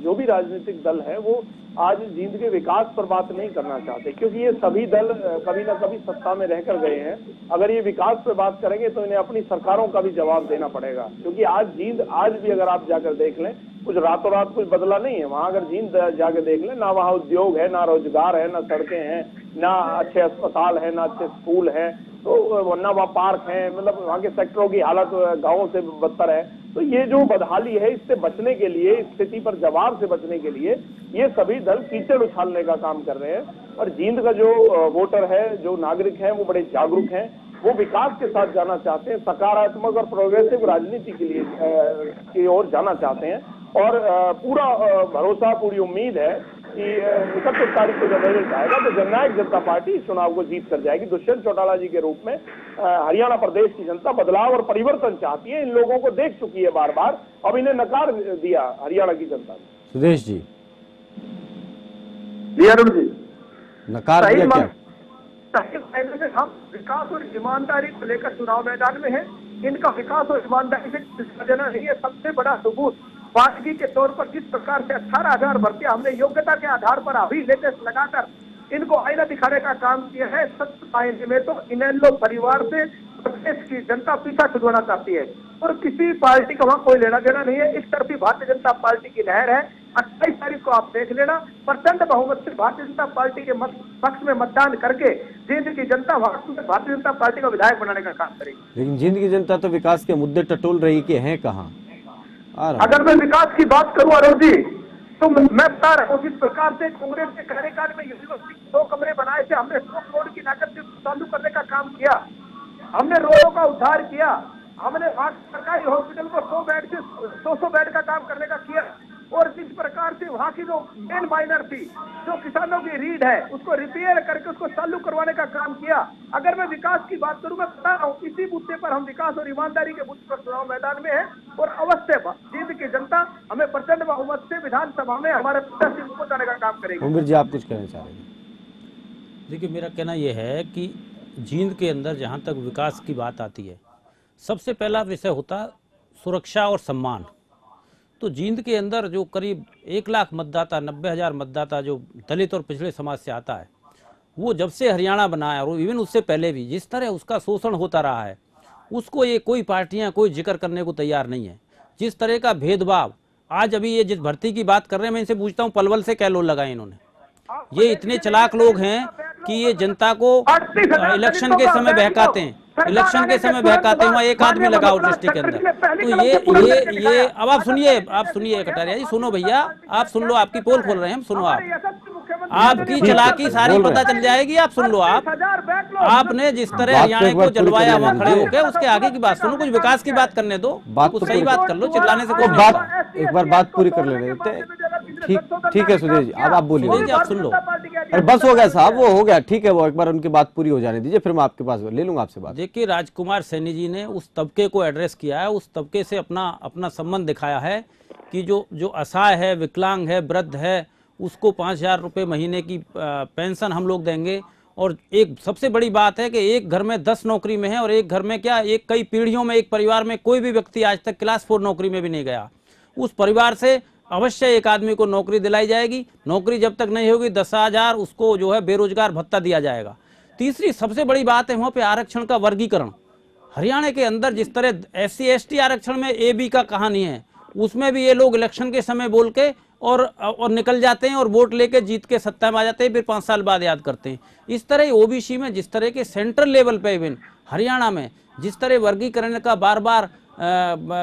Speaker 9: जो भी राजनीतिक दल है वो आज जींद के विकास पर बात नहीं करना चाहते, क्योंकि ये सभी दल कभी ना कभी सत्ता में रहकर गए हैं। अगर ये विकास पर बात करेंगे तो इन्हें अपनी सरकारों का भी जवाब देना पड़ेगा, क्योंकि आज जींद, आज भी अगर आप जाकर देख लें, कुछ रातों रात कुछ बदला नहीं है वहाँ। अगर जींद जाकर देख लें, ना वहाँ उद्योग है, ना रोजगार है, ना सड़कें हैं, ना अच्छे अस्पताल है, ना अच्छे स्कूल है, तो ना वहाँ पार्क है, मतलब वहाँ के सेक्टरों की हालत गाँवों से बदतर है। तो ये जो बदहाली है, इससे बचने के लिए, इस स्थिति पर जवाब से बचने के लिए ये सभी दल कीचड़ उछालने का काम कर रहे हैं। और जींद का जो वोटर है, जो नागरिक है, वो बड़े जागरूक हैं, वो विकास के साथ जाना चाहते हैं, सकारात्मक और प्रोग्रेसिव राजनीति के लिए की ओर जाना चाहते हैं। और पूरा भरोसा, पूरी उम्मीद है कि 31 तारीख को जब रिजल्ट आएगा तो जननायक जनता पार्टी इस चुनाव को जीत कर जाएगी। दुष्यंत चौटाला जी के रूप में हरियाणा प्रदेश की जनता बदलाव और परिवर्तन चाहती है। इन लोगों को देख चुकी है बार बार, अब इन्हें नकार दिया हरियाणा की जनता ने।
Speaker 1: सुदेश जी,
Speaker 10: अरुण जी,
Speaker 1: नकार दिया क्या?
Speaker 10: हम विकास और ईमानदारी को लेकर चुनाव मैदान में है। इनका विकास और ईमानदारी से देना नहीं है। सबसे बड़ा सबूत वादगी के तौर पर जिस प्रकार से 18,000 भर्तियां हमने योग्यता के आधार पर अभी लेटेस्ट लगाकर इनको आईना दिखाने का काम किया है। सत्य मायने में तो इनेलो परिवार से प्रदेश की जनता पीछा छुड़वाना चाहती है और किसी पार्टी का वहाँ कोई लेना देना नहीं है। एक तरफी भारतीय जनता पार्टी की लहर है। 28 तारीख को आप देख लेना, प्रचंड बहुमत से भारतीय जनता पार्टी के पक्ष में मतदान करके जींद की जनता भारतीय जनता पार्टी का विधायक बनाने का काम करेगी।
Speaker 1: लेकिन जींद की जनता तो विकास के मुद्दे टटोल रही कि हैं कहाँ?
Speaker 10: अगर मैं विकास की बात करूं अरुण जी, तो मैं बता रहा हूँ, जिस प्रकार से कांग्रेस के कार्यकाल में यूनिवर्सिटी 2 कमरे बनाए थे, हमने 100 करोड़ की लागत से चालू करने का काम किया, हमने रोडों का उद्धार किया, हमने सरकारी हॉस्पिटल को 100 बेड से 100 बेड का काम करने का किया। और जिस प्रकार से वहाँ की जो मेन माइनर थी, जो किसानों की रीढ़ है, उसको रिपेयर करके उसको चालू करवाने का काम किया। अगर मैं विकास की बात करूं, मैं बता रहा हूँ, इसी मुद्दे पर हम विकास और ईमानदारी के मुद्दे पर चुनाव मैदान में है और अवश्य जींद की जनता हमें प्रचंड बहुमत से विधानसभा में हमारे प्रत्याशी को जाने का काम करेगी।
Speaker 1: उमर जी, आप कुछ कहना चाह रहे हैं?
Speaker 11: देखिए, मेरा कहना यह है कि जींद के अंदर जहाँ तक विकास की बात आती है, सबसे पहला विषय होता सुरक्षा और सम्मान। तो जींद के अंदर जो करीब 1 लाख मतदाता, 90,000 मतदाता जो दलित और पिछड़े समाज से आता है, वो जब से हरियाणा बना है और इवन उससे पहले भी जिस तरह उसका शोषण होता रहा है, उसको ये कोई पार्टियां कोई जिक्र करने को तैयार नहीं है। जिस तरह का भेदभाव आज अभी ये जिस भर्ती की बात कर रहे हैं, मैं इनसे पूछता हूँ पलवल से क्या लोग लगाए इन्होंने? ये इतने चालाक लोग हैं कि ये जनता को इलेक्शन के समय बहकाते हैं। इलेक्शन के समय बहकाते हुए एक आदमी लगा हो डिस्ट्रिक्ट के अंदर। तो ये अब आप सुनिए कटारिया जी, सुनो भैया, आप सुन लो, आपकी पोल खोल रहे हैं हम, सुनो आपकी चालाकी सारी पता चल जाएगी, आप सुन लो। आपने जिस तरह हरियाणा को जलवाया वहाँ खड़े होकर, उसके आगे की बात सुनो, कुछ विकास की बात करने दो, कुछ सही बात कर लो, चिल्लाने से कुछ नहीं।
Speaker 1: एक बार बात पूरी कर लेने देते। ठीक है सुधीर जी, अब आप बोलिए।
Speaker 11: आप सुन लो।
Speaker 1: अरे बस हो गया साहब, वो हो गया, ठीक है, वो एक बार उनकी बात पूरी हो जाने दीजिए, फिर मैं आपके पास ले लूंगा आपसे बात।
Speaker 11: देखिए, राजकुमार सैनी जी ने उस तबके को एड्रेस किया है, उस तबके से अपना संबंध दिखाया है कि जो असहाय है, विकलांग है, वृद्ध है, उसको 5,000 रुपये महीने की पेंशन हम लोग देंगे। और एक सबसे बड़ी बात है कि एक घर में 10 नौकरी में है, और एक घर में क्या, एक कई पीढ़ियों में एक परिवार में कोई भी व्यक्ति आज तक क्लास 4 नौकरी में भी नहीं गया। उस परिवार से अवश्य एक आदमी को नौकरी दिलाई जाएगी। नौकरी जब तक नहीं होगी 10,000 उसको जो है बेरोजगार भत्ता दिया जाएगा। तीसरी सबसे बड़ी बात है वहाँ पे आरक्षण का वर्गीकरण। हरियाणा के अंदर जिस तरह SC ST आरक्षण में AB का कहानी है, उसमें भी ये लोग इलेक्शन के समय बोल के और निकल जाते हैं और वोट लेके जीत के सत्ता में आ जाते हैं, फिर 5 साल बाद याद करते हैं। इस तरह OBC में जिस तरह के सेंट्रल लेवल पे इवन हरियाणा में जिस तरह वर्गीकरण का बार बार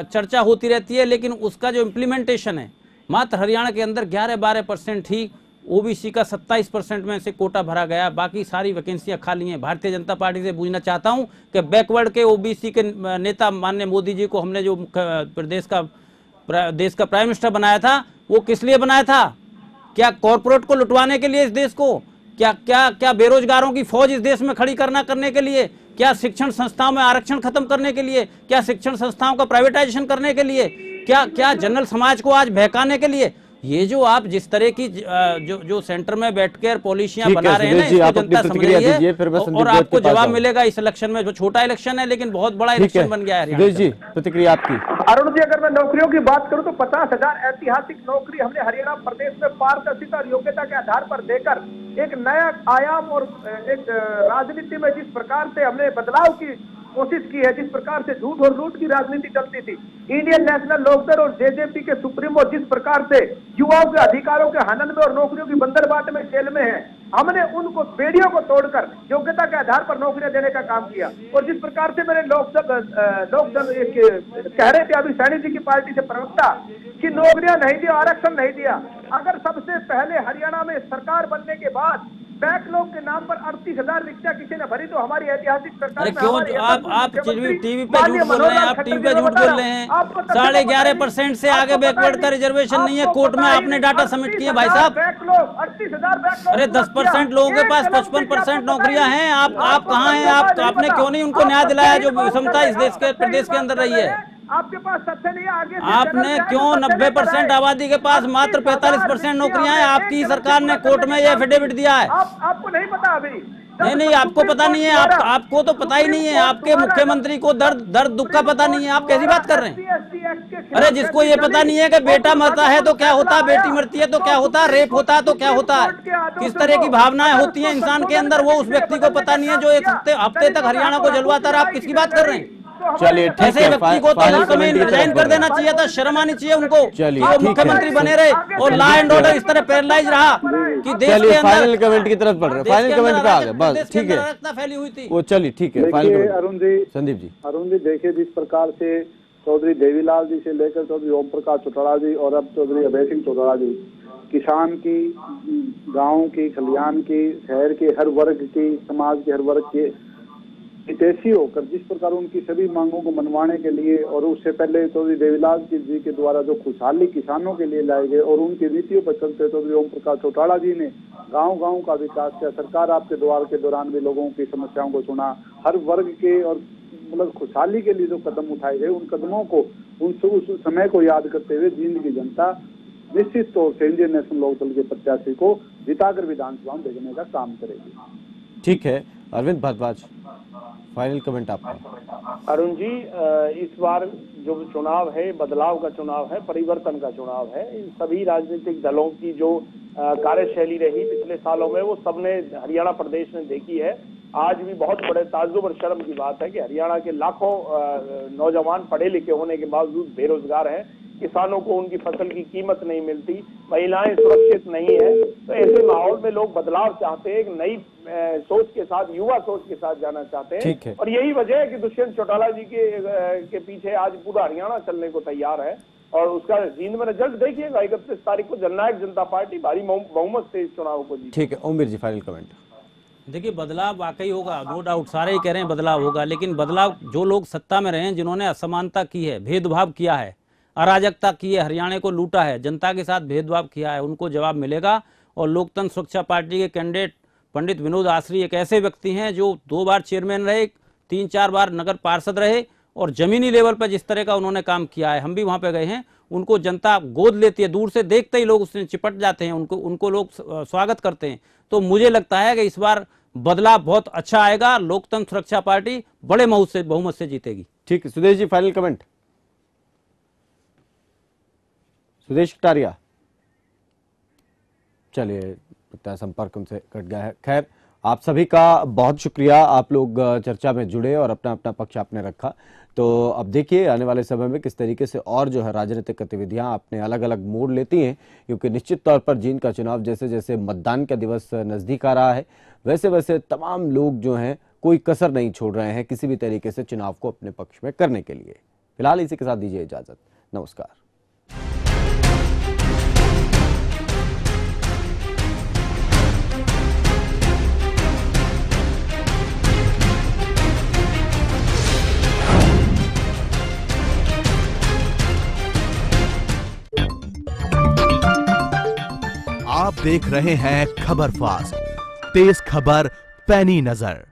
Speaker 11: चर्चा होती रहती है, लेकिन उसका जो इम्प्लीमेंटेशन है, मात्र हरियाणा के अंदर 11-12% ही OBC का 27% में से कोटा भरा गया, बाकी सारी वैकेंसियां खाली हैं। भारतीय जनता पार्टी से पूछना चाहता हूं कि बैकवर्ड के OBC के नेता माननीय मोदी जी को हमने जो देश का प्राइम मिनिस्टर बनाया था, वो किस लिए बनाया था? क्या कॉर्पोरेट को लुटवाने के लिए इस देश को? क्या बेरोजगारों की फौज इस देश में खड़ी करने के लिए? क्या शिक्षण संस्थाओं में आरक्षण खत्म करने के लिए? क्या शिक्षण संस्थाओं का प्राइवेटाइजेशन करने के लिए? क्या जनरल समाज को आज बहकाने के लिए? ये जो आप जिस तरह की जो सेंटर में बैठकर पॉलिसियां बना रहे हैं ना, इसको जनता समझ रही है, और आपको जवाब मिलेगा इस इलेक्शन में। जो छोटा इलेक्शन है लेकिन बहुत बड़ा इलेक्शन बन गया है।
Speaker 1: जी, प्रतिक्रिया आपकी।
Speaker 10: अरुण जी, अगर मैं नौकरियों की बात करूं तो 50,000 ऐतिहासिक नौकरी हमने हरियाणा प्रदेश में पारदर्शिता और योग्यता के आधार पर देकर एक नया आयाम और एक राजनीति में जिस प्रकार से हमने बदलाव की कोशिश की है, जिस प्रकार से झूठ और लूट की राजनीति चलती थी, इंडियन नेशनल लोकदल और JJP के सुप्रीमो जिस प्रकार से युवाओं के अधिकारों के हनन में और नौकरियों की बंदरबाट में जेल में है, हमने उनको बेड़ियों को तोड़कर योग्यता के आधार पर नौकरियां देने का काम किया। और जिस प्रकार से मेरे लोकदल कह रहे थे अभी सैनी जी की पार्टी से प्रवक्ता कि नौकरियां नहीं दिया, आरक्षण नहीं दिया, अगर सबसे पहले हरियाणा में सरकार बनने के बाद बैकलॉग के नाम पर 38,000 रिक्शा किसी ने भरी, तो हमारी ऐतिहासिक सरकार।
Speaker 11: क्यों आप टीवी पे झूठ बोल रहे हैं? आप टीवी पे झूठ बोल रहे हैं। 11.5% से आगे बैकवर्ड का रिजर्वेशन नहीं है। कोर्ट में आपने डाटा सबमिट किया भाई साहब।
Speaker 10: Backlog 38,000 backlog.
Speaker 11: अरे 10% लोगों के पास 55% नौकरियां हैं। आप कहाँ हैं? आपने क्यों नहीं उनको न्याय दिलाया जो विषमता इस देश के प्रदेश के अंदर रही है?
Speaker 10: आपके पास तथ्य नहीं है। आगे
Speaker 11: आपने क्यों 90% आबादी के पास मात्र 45% नौकरियां हैं? आपकी सरकार ने कोर्ट में ये एफिडेविट दिया है।
Speaker 10: आपको नहीं पता अभी?
Speaker 11: नहीं, आपको पता नहीं है। आपको तो पता ही नहीं है। आपके मुख्यमंत्री को दर्द दुख का पता नहीं है। आप कैसी बात कर रहे हैं? अरे जिसको ये पता नहीं है कि बेटा मरता है तो क्या होता है, बेटी मरती है तो क्या होता है, रेप होता है तो क्या होता है, किस तरह की भावनाएं होती हैं इंसान के अंदर, वो उस व्यक्ति को पता नहीं है जो एक हफ्ते तक हरियाणा को जलवाता रहा। आप किसकी बात कर रहे हैं?
Speaker 1: चलिए ठीक
Speaker 11: ऐसे
Speaker 1: है,
Speaker 11: व्यक्ति को तो उस समय रिजाइन कर देना चाहिए था। शर्म आनी चाहिए उनको।
Speaker 1: चलिए
Speaker 11: वो मुख्यमंत्री बने रहे और लॉ एंड ऑर्डर इस तरह पैरालाइज रहा कि देश के अंदर
Speaker 1: फाइनल कमेंट की तरफ बढ़ रहे, फाइनल कमेंट पे आ गए, बस ठीक है,
Speaker 11: फैली हुई थी
Speaker 1: वो। चलिए ठीक है,
Speaker 6: देखिए अरुण जी,
Speaker 1: संदीप जी,
Speaker 6: देखिए जिस प्रकार से चौधरी देवीलाल जी से लेकर चौधरी ओम प्रकाश चौटाला जी और अब चौधरी अभय सिंह चौटाला जी किसान की, गाँव की, खलियान की, शहर के हर वर्ग की, समाज के हर वर्ग के हितैषी होकर जिस प्रकार उनकी सभी मांगों को मनवाने के लिए, और उससे पहले चौधरी देवीलाल जी के द्वारा जो खुशहाली किसानों के लिए लाए गए और उनकी नीतियों पर चलते चौधरी ओम प्रकाश चौटाला जी ने गांव-गांव का विकास किया। सरकार आपके द्वार के दौरान भी लोगों की समस्याओं को सुना, हर वर्ग के और मतलब खुशहाली के लिए जो कदम उठाए गए, उन कदमों को उस समय को याद करते हुए जींद की जनता निश्चित तौर से इंडियन नेशनल लोकदल के प्रत्याशी को जिताकर विधानसभा में भेजने का काम करेगी।
Speaker 1: ठीक है, अरविंद भारद्वाज, फाइनल कमेंट आपका।
Speaker 9: अरुण जी, इस बार जो चुनाव है बदलाव का चुनाव है, परिवर्तन का चुनाव है। इन सभी राजनीतिक दलों की जो कार्यशैली रही पिछले सालों में वो सबने हरियाणा प्रदेश ने देखी है। आज भी बहुत बड़े ताज्जुब और शर्म की बात है कि हरियाणा के लाखों नौजवान पढ़े लिखे होने के बावजूद बेरोजगार हैं। किसानों को उनकी फसल की कीमत नहीं मिलती, महिलाएं सुरक्षित नहीं है। तो ऐसे माहौल में लोग बदलाव चाहते हैं, एक नई सोच के साथ, युवा सोच के साथ जाना चाहते हैं। और यही वजह है कि दुष्यंत चौटाला जी के पीछे आज पूरा हरियाणा चलने को तैयार है। और उसका जींद में रिजल्ट देखिएगा 31 तारीख को जननायक जनता पार्टी भारी बहुमत से इस चुनाव को जीती।
Speaker 1: ठीक है, ओमवीर जी फाइनल कमेंट।
Speaker 11: देखिए, बदलाव वाकई होगा, नो डाउट, सारे ही कह रहे हैं बदलाव होगा, लेकिन बदलाव जो लोग सत्ता में रहे हैं, जिन्होंने असमानता की है, भेदभाव किया है, अराजकता की है, हरियाणा को लूटा है, जनता के साथ भेदभाव किया है, उनको जवाब मिलेगा। और लोकतंत्र सुरक्षा पार्टी के कैंडिडेट पंडित विनोद आसरी एक ऐसे व्यक्ति हैं जो 2 बार चेयरमैन रहे, 3-4 बार नगर पार्षद रहे, और जमीनी लेवल पर जिस तरह का उन्होंने काम किया है, हम भी वहां पे गए हैं, उनको जनता गोद लेती है, दूर से देखते ही लोग उससे चिपट जाते हैं, उनको लोग स्वागत करते हैं। तो मुझे लगता है कि इस बार बदलाव बहुत अच्छा आएगा, लोकतंत्र सुरक्षा पार्टी बड़े बहुमत से जीतेगी।
Speaker 1: ठीक है, सुदेश जी फाइनल कमेंट। सुदेश कटारिया, चलिए संपर्क उनसे कट गया है। खैर, आप सभी का बहुत शुक्रिया, आप लोग चर्चा में जुड़े और अपना अपना पक्ष आपने रखा। तो अब देखिए आने वाले समय में किस तरीके से और जो है राजनीतिक गतिविधियां अपने अलग अलग मोड़ लेती हैं, क्योंकि निश्चित तौर पर जींद का चुनाव जैसे जैसे मतदान का दिवस नजदीक आ रहा है, वैसे वैसे तमाम लोग जो हैं कोई कसर नहीं छोड़ रहे हैं किसी भी तरीके से चुनाव को अपने पक्ष में करने के लिए। फिलहाल इसी के साथ दीजिए इजाजत, नमस्कार।
Speaker 12: आप देख रहे हैं खबर फास्ट, तेज खबर पैनी नजर।